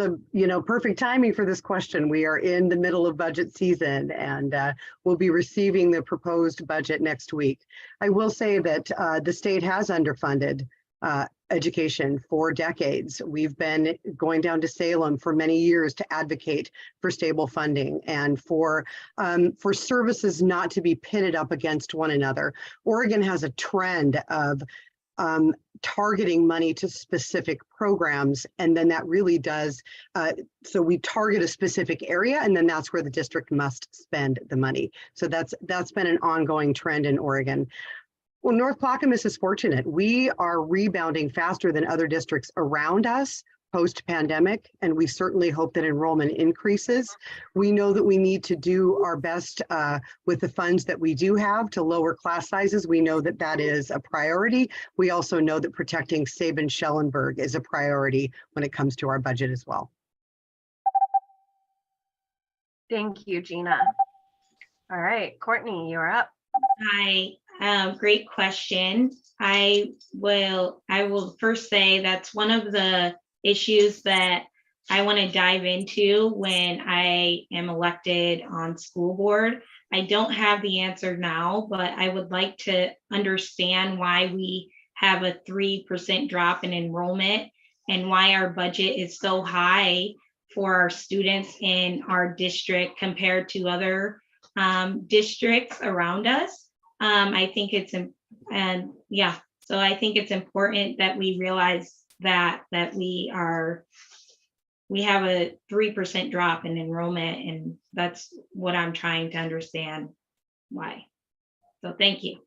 perfect timing for this question. We are in the middle of budget season and we'll be receiving the proposed budget next week. I will say that the state has underfunded education for decades. We've been going down to Salem for many years to advocate for stable funding and for services not to be pitted up against one another. Oregon has a trend of targeting money to specific programs, and then that really does, so we target a specific area, and then that's where the district must spend the money. So that's been an ongoing trend in Oregon. Well, North Clackamas is fortunate. We are rebounding faster than other districts around us post-pandemic, and we certainly hope that enrollment increases. We know that we need to do our best with the funds that we do have to lower class sizes. We know that that is a priority. We also know that protecting Sabin-Schellenberg is a priority when it comes to our budget as well. Thank you, Gina. All right, Courtney, you're up. Hi, great question. I will first say that's one of the issues that I want to dive into when I am elected on school board. I don't have the answer now, but I would like to understand why we have a 3% drop in enrollment and why our budget is so high for our students in our district compared to other districts around us. I think it's, so I think it's important that we realize that we have a 3% drop in enrollment, and that's what I'm trying to understand why. So thank you.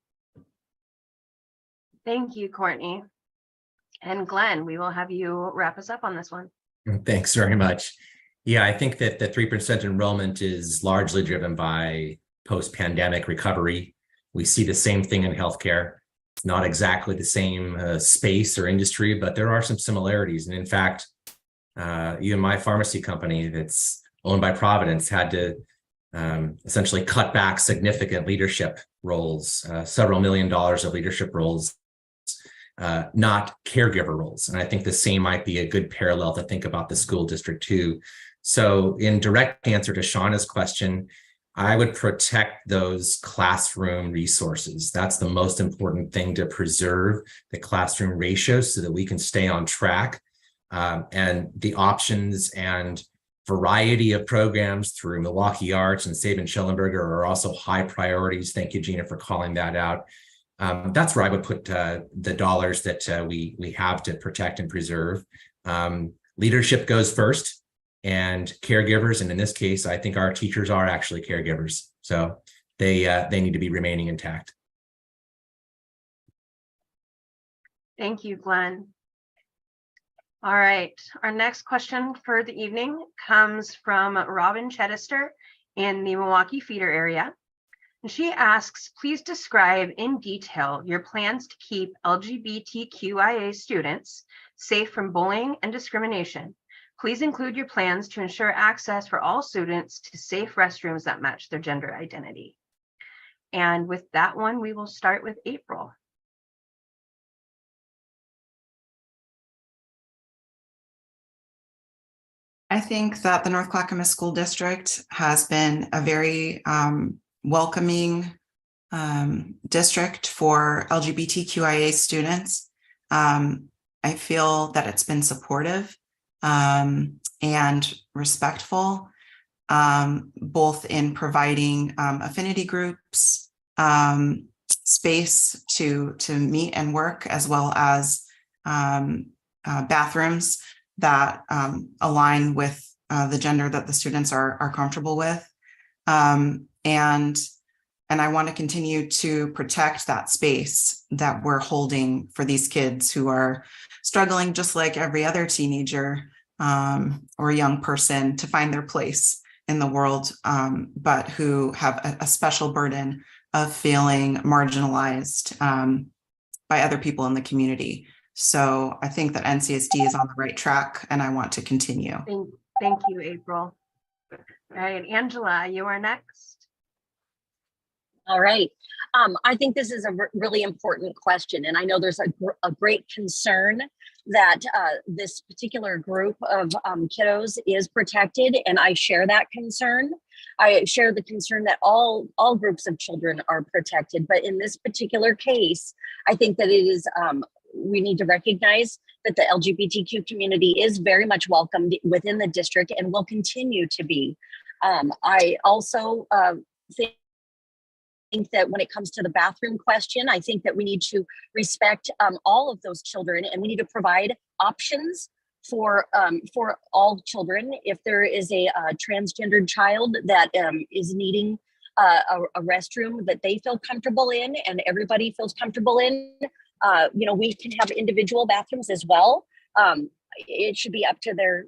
Thank you, Courtney. And Glenn, we will have you wrap us up on this one. Thanks very much. Yeah, I think that the 3% enrollment is largely driven by post-pandemic recovery. We see the same thing in healthcare. It's not exactly the same space or industry, but there are some similarities. And in fact, even my pharmacy company that's owned by Providence had to essentially cut back significant leadership roles, several $1 million of leadership roles, not caregiver roles. And I think the same might be a good parallel to think about the school district too. So in direct answer to Shauna's question, I would protect those classroom resources. That's the most important thing, to preserve the classroom ratios so that we can stay on track. And the options and variety of programs through Milwaukee Arts and Sabin-Schellenberger are also high priorities. Thank you, Gina, for calling that out. That's where I would put the dollars that we have to protect and preserve. Leadership goes first. And caregivers, and in this case, I think our teachers are actually caregivers, so they need to be remaining intact. Thank you, Glenn. All right, our next question for the evening comes from Robin Chedister in the Milwaukee feeder area. And she asks, please describe in detail your plans to keep LGBTQIA students safe from bullying and discrimination. Please include your plans to ensure access for all students to safe restrooms that match their gender identity. And with that one, we will start with April. I think that the North Clackamas School District has been a very welcoming district for LGBTQIA students. I feel that it's been supportive and respectful, both in providing affinity groups, space to meet and work, as well as bathrooms that align with the gender that the students are comfortable with. And I want to continue to protect that space that we're holding for these kids who are struggling just like every other teenager or young person to find their place in the world, but who have a special burden of feeling marginalized by other people in the community. So I think that NCSD is on the right track, and I want to continue. Thank you, April. All right, Angela, you are next. All right. I think this is a really important question, and I know there's a great concern that this particular group of kiddos is protected, and I share that concern. I share the concern that all groups of children are protected, but in this particular case, I think that it is we need to recognize that the LGBTQ community is very much welcomed within the district and will continue to be. I also think that when it comes to the bathroom question, I think that we need to respect all of those children, and we need to provide options for all children. If there is a transgendered child that is needing a restroom that they feel comfortable in and everybody feels comfortable in, we can have individual bathrooms as well. It should be up to their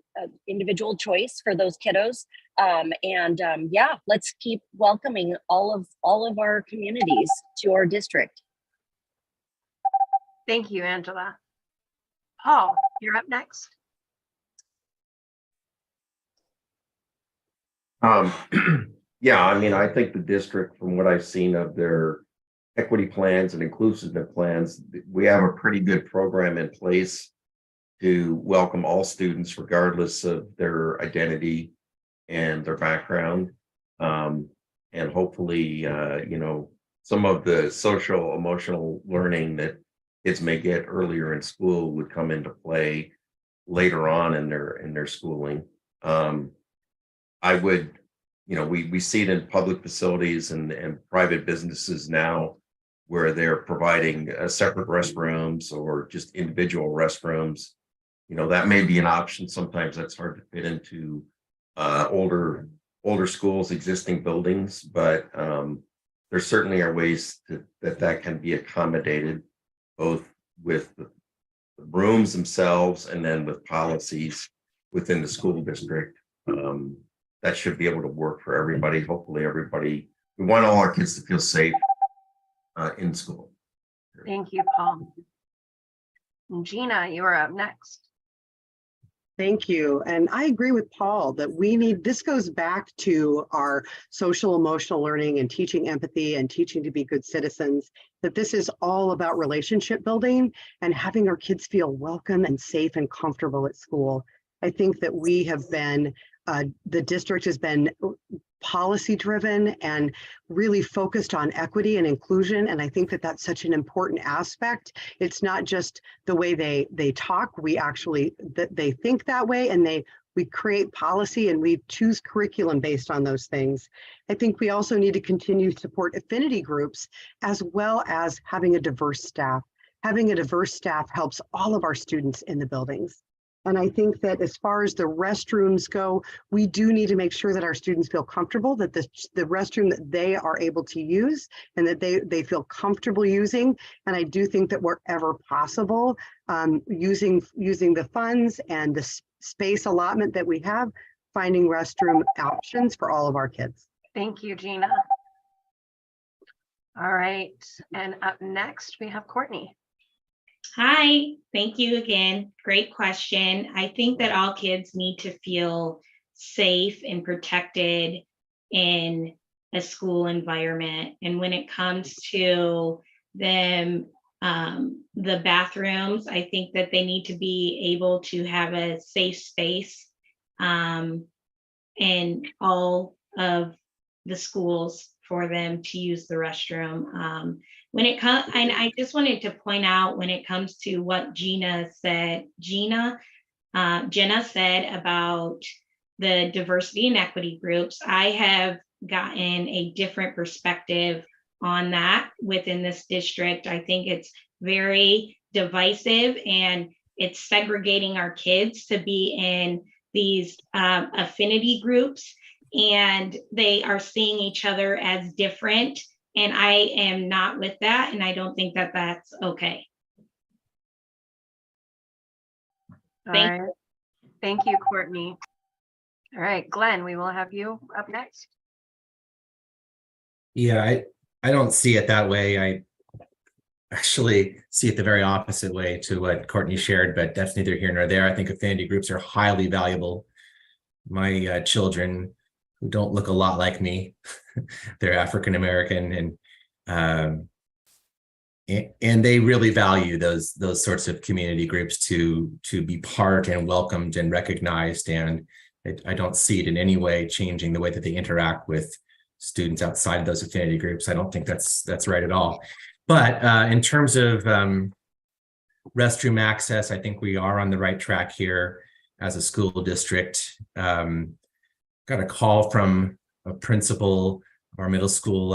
individual choice for those kiddos. Yeah, let's keep welcoming all of our communities to our district. Thank you, Angela. Paul, you're up next. Yeah, I mean, I think the district, from what I've seen of their equity plans and inclusiveness plans, we have a pretty good program in place to welcome all students regardless of their identity and their background. And hopefully, some of the social emotional learning that kids may get earlier in school would come into play later on in their schooling. I would, we see it in public facilities and private businesses now where they're providing separate restrooms or just individual restrooms. That may be an option. Sometimes that's hard to fit into older schools, existing buildings, but there certainly are ways that can be accommodated, both with the rooms themselves and then with policies within the school district. That should be able to work for everybody. Hopefully everybody, we want all our kids to feel safe in school. Thank you, Paul. And Gina, you are up next. Thank you. And I agree with Paul that this goes back to our social emotional learning and teaching empathy and teaching to be good citizens, that this is all about relationship building and having our kids feel welcome and safe and comfortable at school. I think that we have been, the district has been policy driven and really focused on equity and inclusion. And I think that that's such an important aspect. It's not just the way they talk, they think that way, and we create policy and we choose curriculum based on those things. I think we also need to continue to support affinity groups as well as having a diverse staff. Having a diverse staff helps all of our students in the buildings. And I think that as far as the restrooms go, we do need to make sure that our students feel comfortable, that the restroom that they are able to use and that they feel comfortable using. And I do think that wherever possible, using the funds and the space allotment that we have, finding restroom options for all of our kids. Thank you, Gina. All right, and up next we have Courtney. Hi, thank you again. Great question. I think that all kids need to feel safe and protected in a school environment. And when it comes to them, the bathrooms, I think that they need to be able to have a safe space in all of the schools for them to use the restroom. When it comes, and I just wanted to point out when it comes to what Jenna said about the diversity and equity groups, I have gotten a different perspective on that within this district. I think it's very divisive and it's segregating our kids to be in these affinity groups, and they are seeing each other as different. And I am not with that, and I don't think that that's okay. Thank you, Courtney. All right, Glenn, we will have you up next. Yeah, I don't see it that way. I actually see it the very opposite way to what Courtney shared, but that's neither here nor there. I think affinity groups are highly valuable. My children, who don't look a lot like me, they're African American, and And they really value those sorts of community groups to be part and welcomed and recognized. And I don't see it in any way changing the way that they interact with students outside of those affinity groups. I don't think that's right at all. But in terms of restroom access, I think we are on the right track here as a school district. Got a call from a principal of our middle school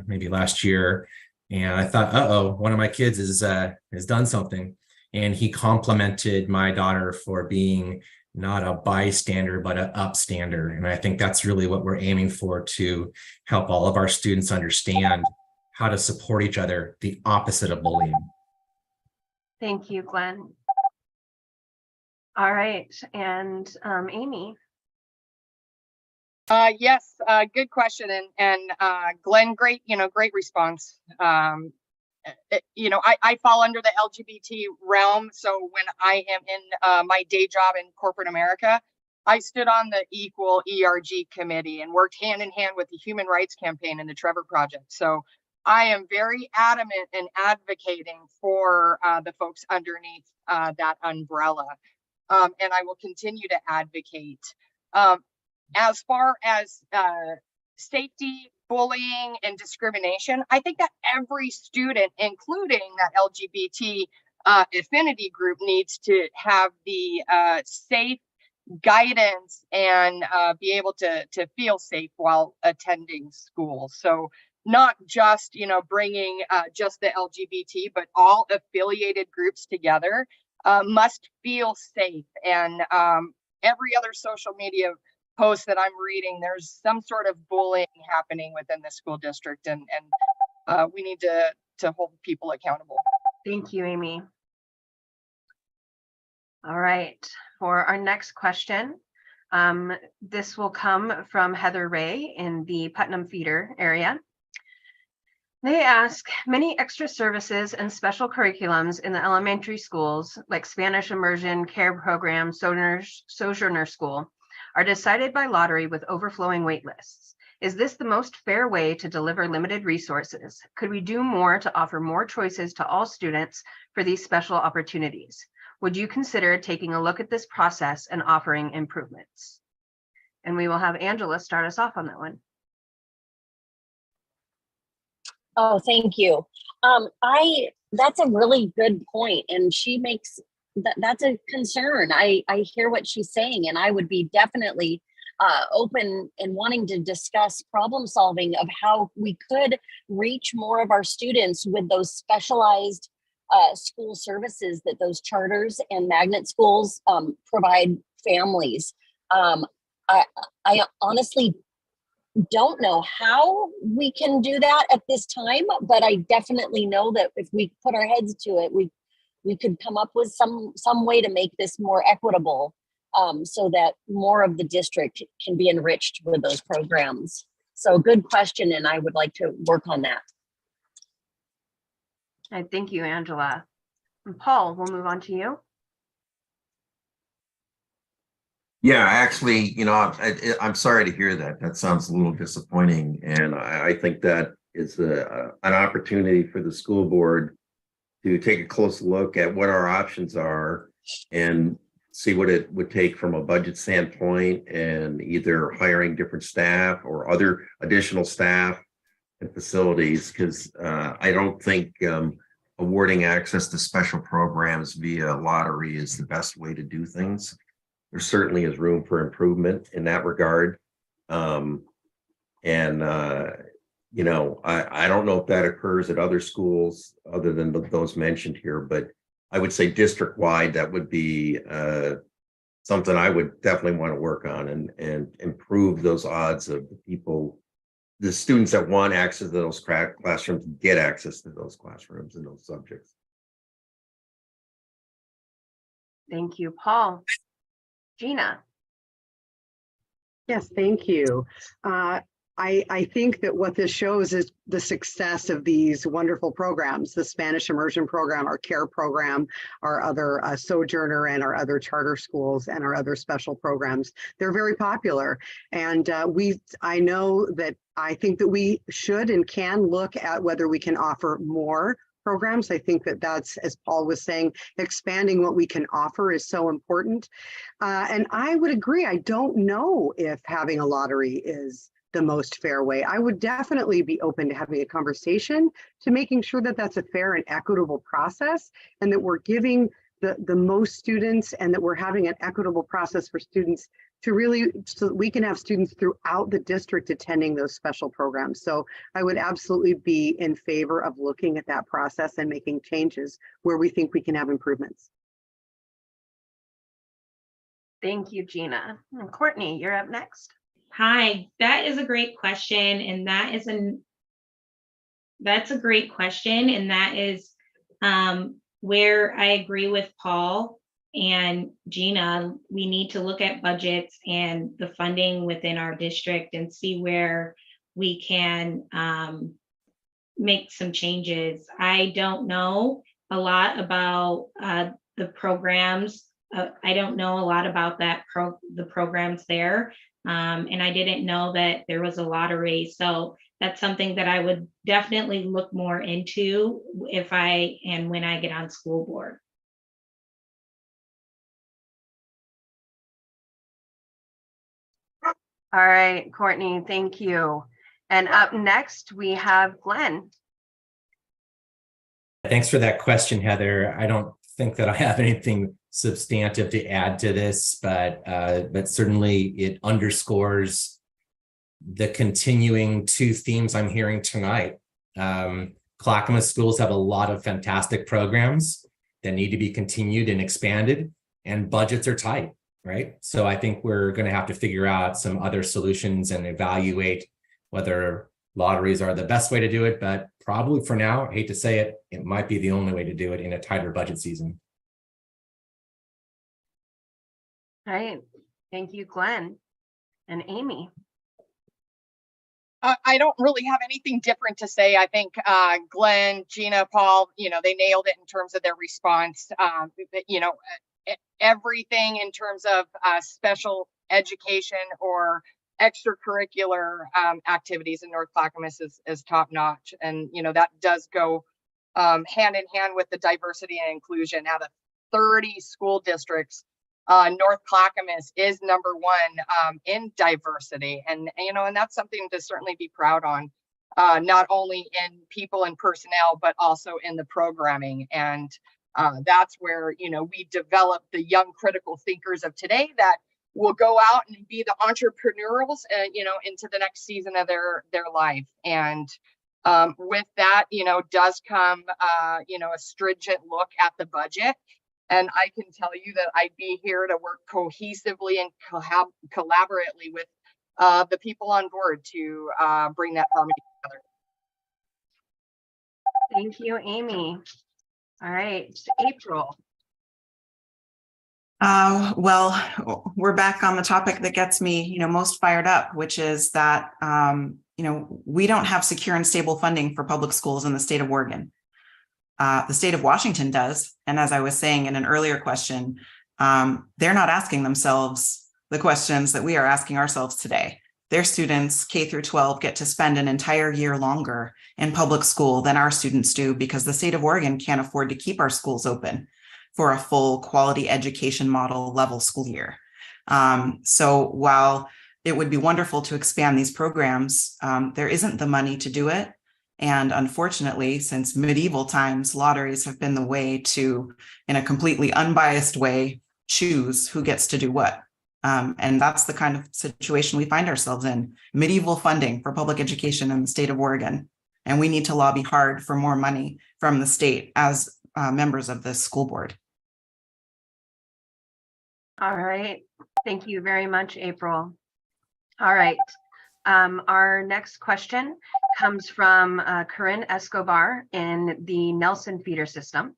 maybe last year. And I thought, uh-oh, one of my kids has done something. And he complimented my daughter for being not a bystander, but an upstander. And I think that's really what we're aiming for, to help all of our students understand how to support each other, the opposite of bullying. Thank you, Glenn. All right, and Amy. Yes, good question. And Glenn, great response. I fall under the LGBT realm. So when I am in my day job in corporate America, I stood on the Equal ERG committee and worked hand in hand with the Human Rights Campaign and the Trevor Project. So I am very adamant in advocating for the folks underneath that umbrella. And I will continue to advocate. As far as safety, bullying, and discrimination, I think that every student, including that LGBT affinity group, needs to have the safe guidance and be able to feel safe while attending school. So not just, bringing just the LGBT, but all affiliated groups together must feel safe. And every other social media post that I'm reading, there's some sort of bullying happening within the school district, and we need to hold people accountable. Thank you, Amy. All right, for our next question, this will come from Heather Ray in the Putnam Feeder area. They ask, many extra services and special curriculums in the elementary schools, like Spanish immersion, care program, sojourner school, are decided by lottery with overflowing wait lists. Is this the most fair way to deliver limited resources? Could we do more to offer more choices to all students for these special opportunities? Would you consider taking a look at this process and offering improvements? And we will have Angela start us off on that one. Oh, thank you. That's a really good point, and she makes that's a concern. I hear what she's saying, and I would be definitely open and wanting to discuss problem solving of how we could reach more of our students with those specialized school services that those charters and magnet schools provide families. I honestly don't know how we can do that at this time, but I definitely know that if we put our heads to it, we could come up with some way to make this more equitable, so that more of the district can be enriched with those programs. So good question, and I would like to work on that. Thank you, Angela. And Paul, we'll move on to you. Yeah, actually, I'm sorry to hear that. That sounds a little disappointing. And I think that is an opportunity for the school board to take a close look at what our options are and see what it would take from a budget standpoint, and either hiring different staff or other additional staff and facilities, because I don't think awarding access to special programs via lottery is the best way to do things. There certainly is room for improvement in that regard. I don't know if that occurs at other schools other than those mentioned here, but I would say district-wide, that would be something I would definitely want to work on and improve those odds of the students that want access to those classrooms get access to those classrooms and those subjects. Thank you, Paul. Gina. Yes, thank you. I think that what this shows is the success of these wonderful programs, the Spanish immersion program, our CARE program, our other Sojourner and our other charter schools and our other special programs. They're very popular. And I know that I think that we should and can look at whether we can offer more programs. I think that that's, as Paul was saying, expanding what we can offer is so important. And I would agree. I don't know if having a lottery is the most fair way. I would definitely be open to having a conversation to making sure that that's a fair and equitable process, and that we're giving the most students, and that we're having an equitable process for students to really, so that we can have students throughout the district attending those special programs. So I would absolutely be in favor of looking at that process and making changes where we think we can have improvements. Thank you, Gina. And Courtney, you're up next. Hi, that is a great question, and that's a great question, and that is where I agree with Paul and Gina. We need to look at budgets and the funding within our district and see where we can make some changes. I don't know a lot about the programs. I don't know a lot about the programs there. And I didn't know that there was a lottery. So that's something that I would definitely look more into when I get on school board. All right, Courtney, thank you. And up next, we have Glenn. Thanks for that question, Heather. I don't think that I have anything substantive to add to this, but certainly it underscores the continuing two themes I'm hearing tonight. Clackamas schools have a lot of fantastic programs that need to be continued and expanded, and budgets are tight, right? So I think we're going to have to figure out some other solutions and evaluate whether lotteries are the best way to do it, but probably for now, I hate to say it, it might be the only way to do it in a tighter budget season. All right, thank you, Glenn. And Amy. I don't really have anything different to say. I think Glenn, Gina, Paul, they nailed it in terms of their response. Everything in terms of special education or extracurricular activities in North Clackamas is top notch. And, that does go hand in hand with the diversity and inclusion. Out of 30 school districts, North Clackamas is number one in diversity. And that's something to certainly be proud on, not only in people and personnel, but also in the programming. And that's where, we develop the young critical thinkers of today that will go out and be the entrepreneurs, into the next season of their life. And with that, does come, a stringent look at the budget. And I can tell you that I'd be here to work cohesively and collaboratively with the people on board to bring that harmony together. Thank you, Amy. All right, April. Well, we're back on the topic that gets me, most fired up, which is that, we don't have secure and stable funding for public schools in the state of Oregon. The state of Washington does. And as I was saying in an earlier question, they're not asking themselves the questions that we are asking ourselves today. Their students, K through 12, get to spend an entire year longer in public school than our students do because the state of Oregon can't afford to keep our schools open for a full quality education model level school year. So while it would be wonderful to expand these programs, there isn't the money to do it. And unfortunately, since medieval times, lotteries have been the way to, in a completely unbiased way, choose who gets to do what. And that's the kind of situation we find ourselves in, medieval funding for public education in the state of Oregon. And we need to lobby hard for more money from the state as members of this school board. All right. Thank you very much, April. All right. Our next question comes from Corinne Escobar in the Nelson feeder system.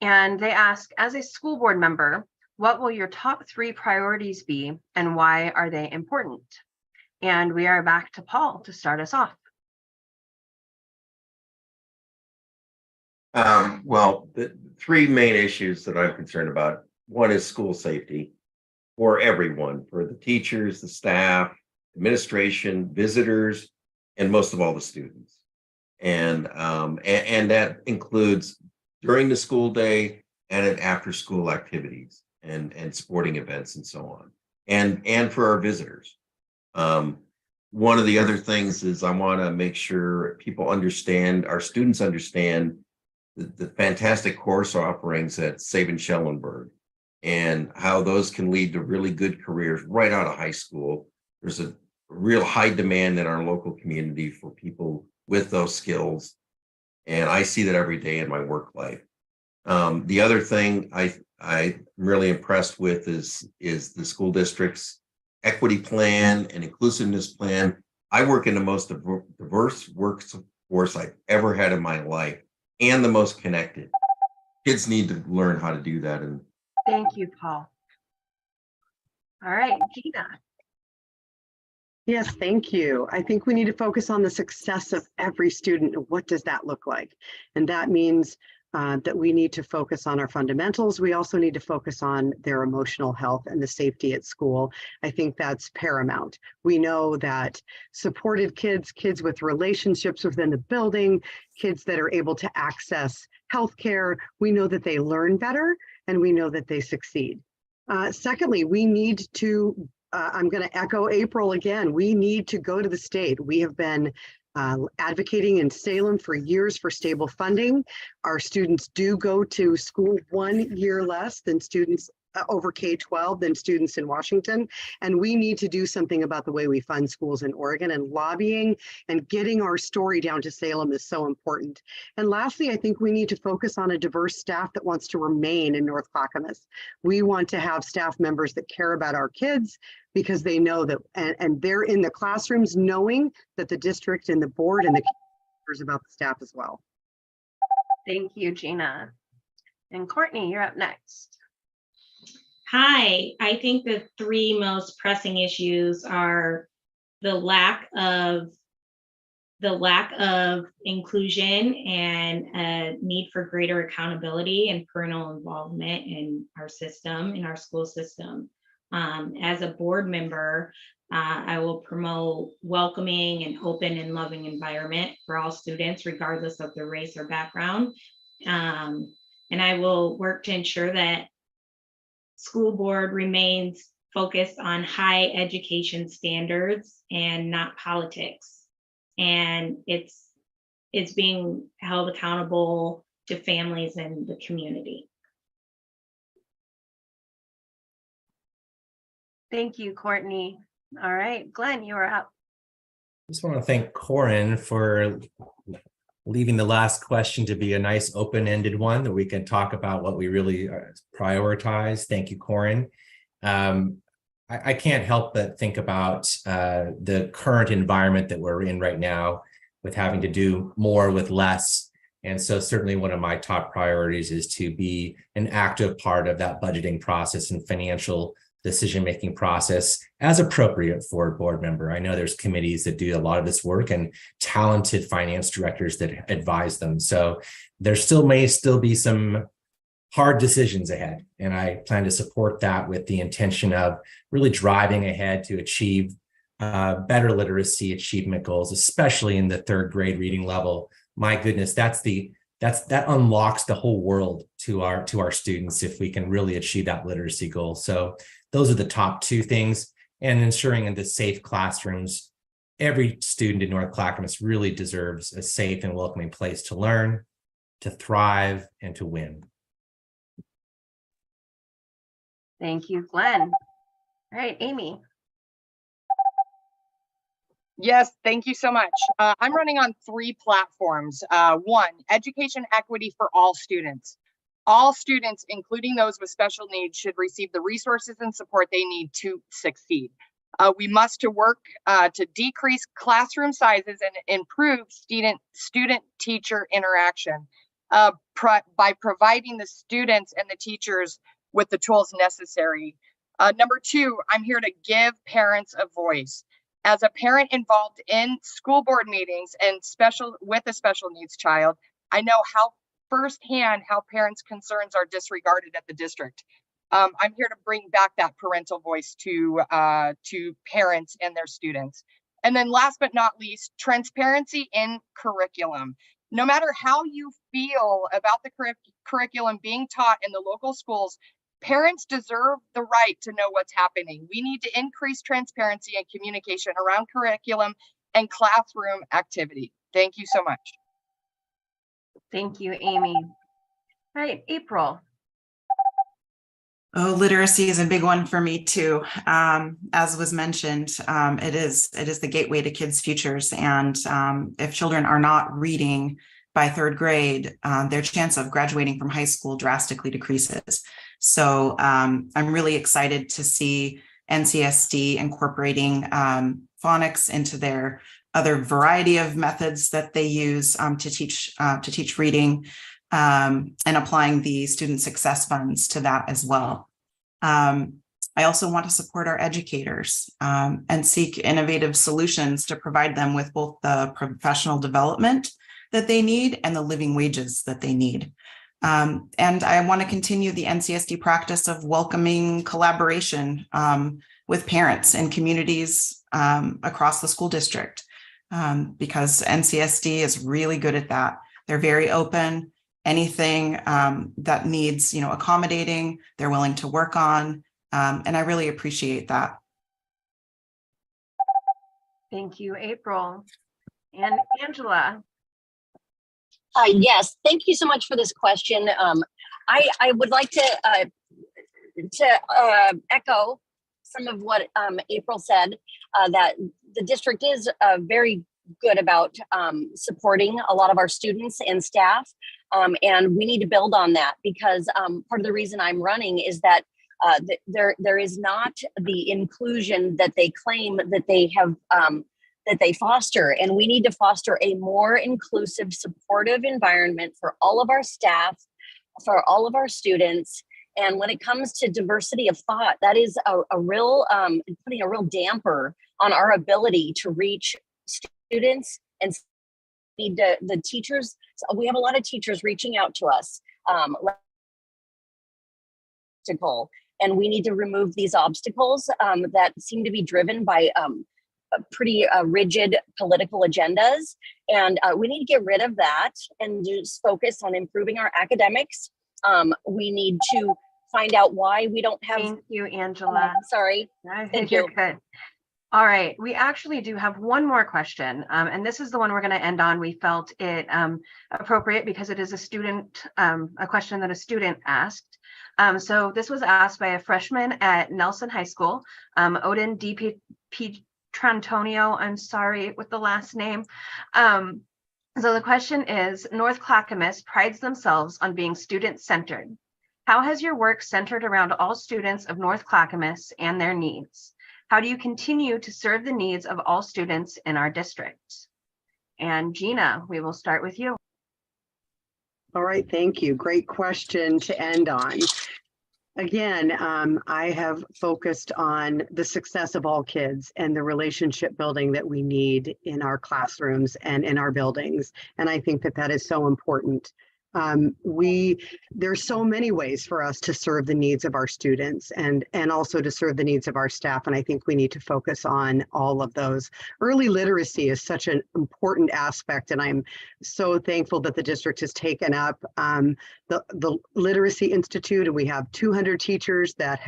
And they ask, as a school board member, what will your top 3 priorities be and why are they important? And we are back to Paul to start us off. Well, the three main issues that I'm concerned about. One is school safety for everyone, for the teachers, the staff, administration, visitors, and most of all the students. And that includes during the school day and at after school activities and sporting events and so on. And for our visitors. One of the other things is I want to make sure people understand, our students understand the fantastic course offerings at Sabin Schellenberg and how those can lead to really good careers right out of high school. There's a real high demand in our local community for people with those skills. And I see that every day in my work life. The other thing I'm really impressed with is the school district's equity plan and inclusiveness plan. I work in the most diverse workforce I've ever had in my life and the most connected. Kids need to learn how to do that. And Thank you, Paul. All right, Gina. Yes, thank you. I think we need to focus on the success of every student. What does that look like? And that means that we need to focus on our fundamentals. We also need to focus on their emotional health and the safety at school. I think that's paramount. We know that supported kids, kids with relationships within the building, kids that are able to access healthcare, we know that they learn better and we know that they succeed. Secondly, we need to I'm going to echo April again. We need to go to the state. We have been advocating in Salem for years for stable funding. Our students do go to school 1 year less than students over K-12 than students in Washington. And we need to do something about the way we fund schools in Oregon, and lobbying and getting our story down to Salem is so important. And lastly, I think we need to focus on a diverse staff that wants to remain in North Clackamas. We want to have staff members that care about our kids because they know that, and they're in the classrooms knowing that the district and the board and the cares about the staff as well. Thank you, Gina. And Courtney, you're up next. Hi, I think the three most pressing issues are the lack of inclusion and a need for greater accountability and parental involvement in our system, in our school system. As a board member, I will promote welcoming and open and loving environment for all students, regardless of their race or background. And I will work to ensure that school board remains focused on high education standards and not politics. And it's being held accountable to families and the community. Thank you, Courtney. All right, Glenn, you are up. Just want to thank Corin for leaving the last question to be a nice open-ended one that we can talk about what we really prioritize. Thank you, Corin. I can't help but think about the current environment that we're in right now with having to do more with less. And so certainly one of my top priorities is to be an active part of that budgeting process and financial decision-making process as appropriate for a board member. I know there's committees that do a lot of this work and talented finance directors that advise them. So there may still be some hard decisions ahead. And I plan to support that with the intention of really driving ahead to achieve better literacy achievement goals, especially in the third grade reading level. My goodness, that unlocks the whole world to our students if we can really achieve that literacy goal. So those are the top two things, and ensuring in the safe classrooms. Every student in North Clackamas really deserves a safe and welcoming place to learn, to thrive, and to win. Thank you, Glenn. All right, Amy. Yes, thank you so much. I'm running on 3 platforms. One, education equity for all students. All students, including those with special needs, should receive the resources and support they need to succeed. We must work to decrease classroom sizes and improve student-teacher interaction by providing the students and the teachers with the tools necessary. Number 2, I'm here to give parents a voice. as a parent involved in school board meetings and with a special needs child, I know how firsthand how parents' concerns are disregarded at the district. I'm here to bring back that parental voice to parents and their students. And then last but not least, transparency in curriculum. No matter how you feel about the curriculum being taught in the local schools, parents deserve the right to know what's happening. We need to increase transparency and communication around curriculum and classroom activity. Thank you so much. Thank you, Amy. All right, April. Oh, literacy is a big one for me too. As was mentioned, it is the gateway to kids' futures. And if children are not reading by third grade, their chance of graduating from high school drastically decreases. So I'm really excited to see NCSD incorporating phonics into their other variety of methods that they use to teach reading, and applying the student success funds to that as well. I also want to support our educators and seek innovative solutions to provide them with both the professional development that they need and the living wages that they need. And I want to continue the NCSD practice of welcoming collaboration with parents and communities across the school district, because NCSD is really good at that. They're very open. Anything that needs, accommodating, they're willing to work on. And I really appreciate that. Thank you, April. And Angela. Yes, thank you so much for this question. I would like to echo some of what April said, that the district is very good about supporting a lot of our students and staff. And we need to build on that, because part of the reason I'm running is that there is not the inclusion that they claim that they have, that they foster. And we need to foster a more inclusive, supportive environment for all of our staff, for all of our students. And when it comes to diversity of thought, that is a real, putting a real damper on our ability to reach students and need the teachers. So we have a lot of teachers reaching out to us, and we need to remove these obstacles that seem to be driven by pretty rigid political agendas. And we need to get rid of that and just focus on improving our academics. We need to find out why we don't have. Thank you, Angela. Sorry. Thank you. Good. All right, we actually do have one more question, and this is the one we're going to end on. We felt it appropriate because it is a question that a student asked. So this was asked by a freshman at Nelson High School, Odin D.P. Trantonio. I'm sorry with the last name. So the question is, North Clackamas prides themselves on being student-centered. How has your work centered around all students of North Clackamas and their needs? How do you continue to serve the needs of all students in our district? And Gina, we will start with you. All right, thank you. Great question to end on. Again, I have focused on the success of all kids and the relationship building that we need in our classrooms and in our buildings. And I think that that is so important. There's so many ways for us to serve the needs of our students and also to serve the needs of our staff. And I think we need to focus on all of those. Early literacy is such an important aspect. And I'm so thankful that the district has taken up the Literacy Institute, and we have 200 teachers that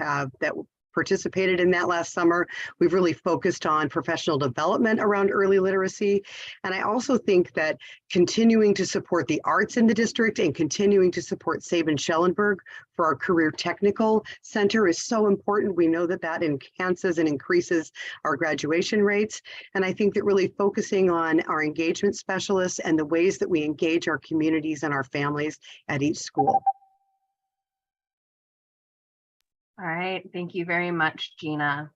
participated in that last summer. We've really focused on professional development around early literacy. And I also think that continuing to support the arts in the district and continuing to support Sabin Schellenberg for our Career Technical Center is so important. We know that that enhances and increases our graduation rates. And I think that really focusing on our engagement specialists and the ways that we engage our communities and our families at each school. All right, thank you very much, Gina.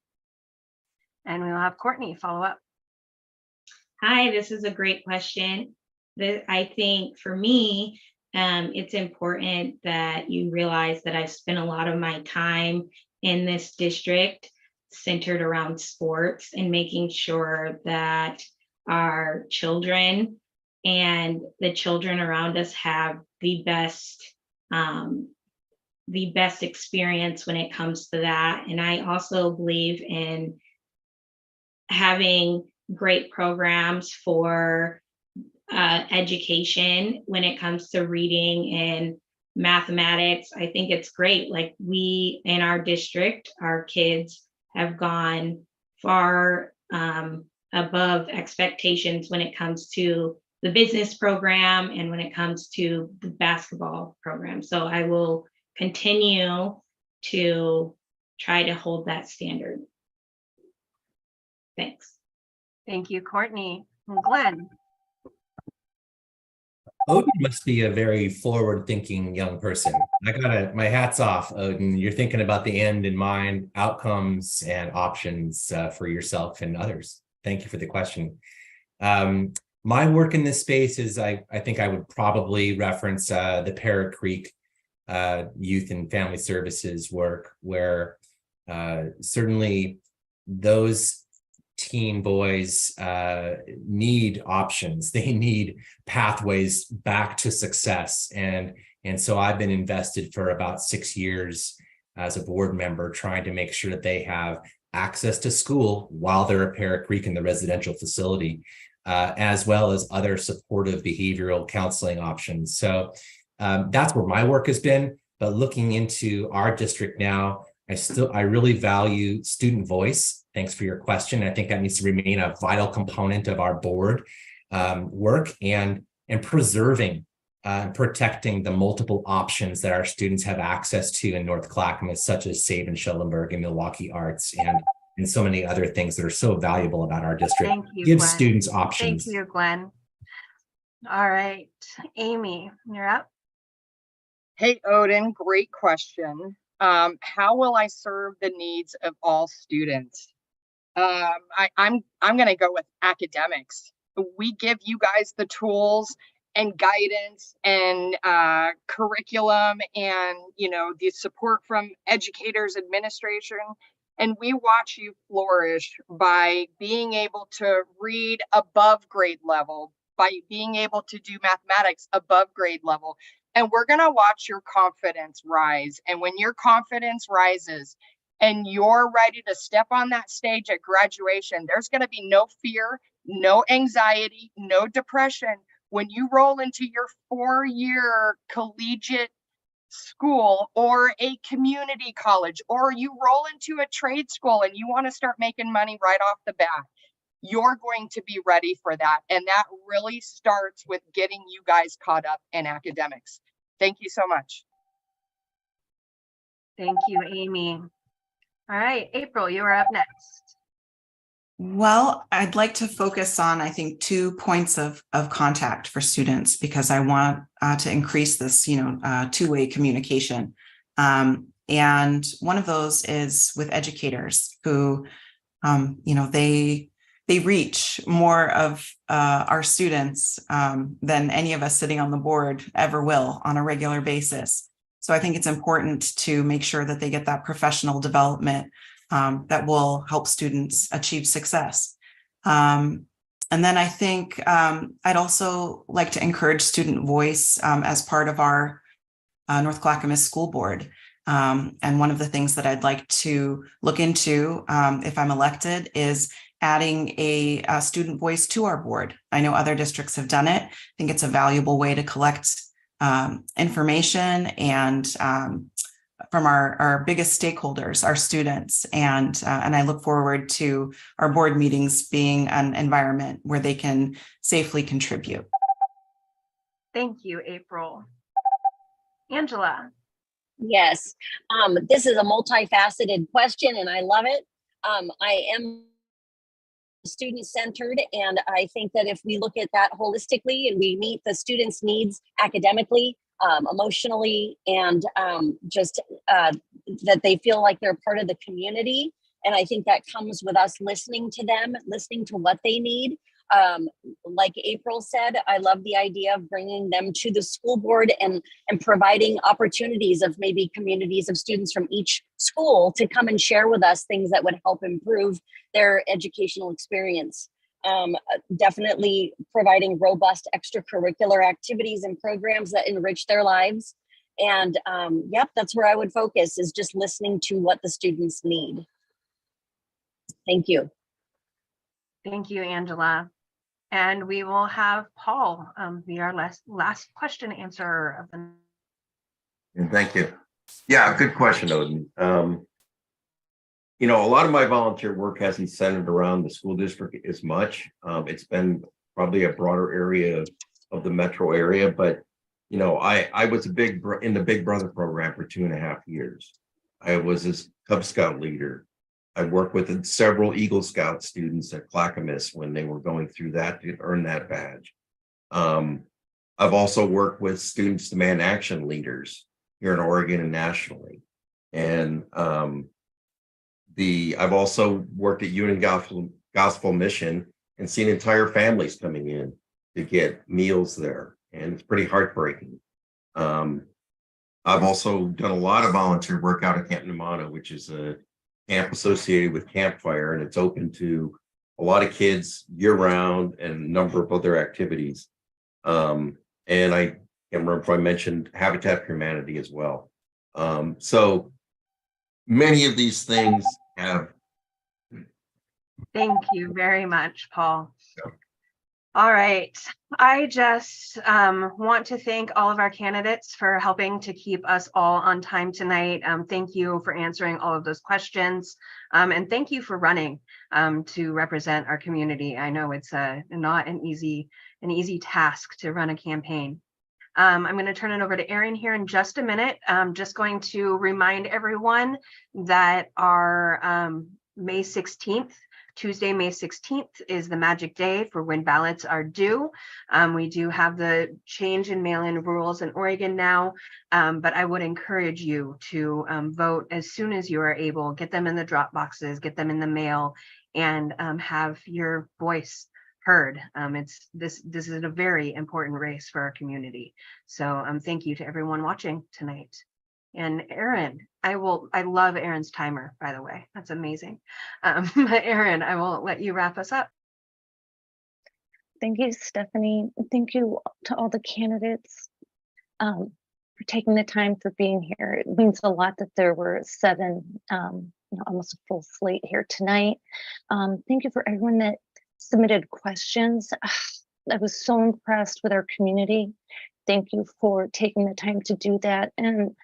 And we will have Courtney follow up. Hi, this is a great question. I think for me, it's important that you realize that I've spent a lot of my time in this district centered around sports and making sure that our children and the children around us have the best experience when it comes to that. And I also believe in having great programs for education when it comes to reading and mathematics. I think it's great. Like, we in our district, our kids have gone far above expectations when it comes to the business program and when it comes to the basketball program. So I will continue to try to hold that standard. Thanks. Thank you, Courtney. And Glenn. Odin must be a very forward-thinking young person. My hat's off, Odin. You're thinking about the end in mind, outcomes and options for yourself and others. Thank you for the question. My work in this space is, I think I would probably reference the Parrot Creek Youth and Family Services work, where certainly those teen boys need options. They need pathways back to success. And so I've been invested for about 6 years as a board member, trying to make sure that they have access to school while they're at Parrot Creek in the residential facility, as well as other supportive behavioral counseling options. So that's where my work has been. But looking into our district now, I really value student voice. Thanks for your question. I think that needs to remain a vital component of our board work, and preserving and protecting the multiple options that our students have access to in North Clackamas, such as Save and Schellenberg and Milwaukee Arts, and so many other things that are so valuable about our district. Thank you, Give Glenn. students options. Thank you, Glenn. All right, Amy, you're up. Hey, Odin, great question. How will I serve the needs of all students? I'm going to go with academics. We give you guys the tools and guidance and curriculum and, the support from educators, administration, and we watch you flourish by being able to read above grade level, by being able to do mathematics above grade level. And we're going to watch your confidence rise. And when your confidence rises and you're ready to step on that stage at graduation, there's going to be no fear, no anxiety, no depression. When you roll into your 4-year collegiate school or a community college, or you roll into a trade school and you want to start making money right off the bat, you're going to be ready for that. And that really starts with getting you guys caught up in academics. Thank you so much. Thank you, Amy. All right, April, you are up next. Well, I'd like to focus on, I think, 2 points of contact for students, because I want to increase this, two-way communication. And one of those is with educators who, they reach more of our students than any of us sitting on the board ever will on a regular basis. So I think it's important to make sure that they get that professional development that will help students achieve success. And then I think I'd also like to encourage student voice as part of our North Clackamas School Board. And one of the things that I'd like to look into if I'm elected is adding a student voice to our board. I know other districts have done it. I think it's a valuable way to collect information and from our biggest stakeholders, our students. And I look forward to our board meetings being an environment where they can safely contribute. Thank you, April. Angela. Yes, this is a multifaceted question and I love it. I am student-centered, and I think that if we look at that holistically and we meet the students' needs academically, emotionally, and just that they feel like they're part of the community, and I think that comes with us listening to them, listening to what they need. Like April said, I love the idea of bringing them to the school board and providing opportunities of maybe communities of students from each school to come and share with us things that would help improve their educational experience. Definitely providing robust extracurricular activities and programs that enrich their lives. And yep, that's where I would focus, is just listening to what the students need. Thank you. Thank you, Angela. And we will have Paul be our last question answerer of the. And thank you. Yeah, good question, Odin. You know, a lot of my volunteer work hasn't centered around the school district as much. It's been probably a broader area of the metro area, but you know, I was in the Big Brother program for 2.5 years. I was a Cub Scout leader. I worked with several Eagle Scout students at Clackamas when they were going through that to earn that badge. I've also worked with Students Demand Action leaders here in Oregon and nationally. And I've also worked at Union Gospel Mission and seen entire families coming in to get meals there. And it's pretty heartbreaking. I've also done a lot of volunteer work out at Camp Numano, which is a camp associated with Campfire, and it's open to a lot of kids year round and a number of other activities. And I can't remember if I mentioned Habitat for Humanity as well. So many of these things have. Thank you very much, Paul. All right. I just want to thank all of our candidates for helping to keep us all on time tonight. Thank you for answering all of those questions. And thank you for running to represent our community. I know it's not an easy task to run a campaign. I'm going to turn it over to Erin here in just a minute. I'm just going to remind everyone that our May 16th, Tuesday, May 16th is the magic day for when ballots are due. We do have the change in mail-in rules in Oregon now, but I would encourage you to vote as soon as you are able. Get them in the drop boxes, get them in the mail, and have your voice heard. This is a very important race for our community. So thank you to everyone watching tonight. And Erin, I love Erin's timer, by the way. That's amazing. But Erin, I will let you wrap us up. Thank you, Stephanie. Thank you to all the candidates for taking the time, for being here. It means a lot that there were 7, almost a full slate here tonight. Thank you for everyone that submitted questions. I was so impressed with our community. Thank you for taking the time to do that. And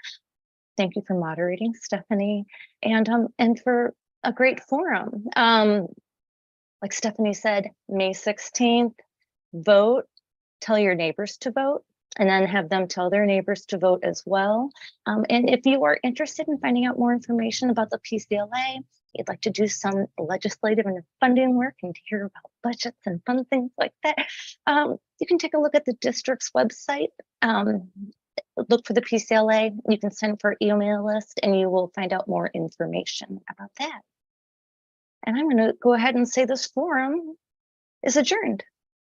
thank you for moderating, Stephanie, and for a great forum. Like Stephanie said, May 16th, vote, tell your neighbors to vote, and then have them tell their neighbors to vote as well. And if you are interested in finding out more information about the PCLA, you'd like to do some legislative and funding work and to hear about budgets and fun things like that, you can take a look at the district's website. Look for the PCLA. You can sign up for our email list and you will find out more information about that. And I'm going to go ahead and say this forum is adjourned.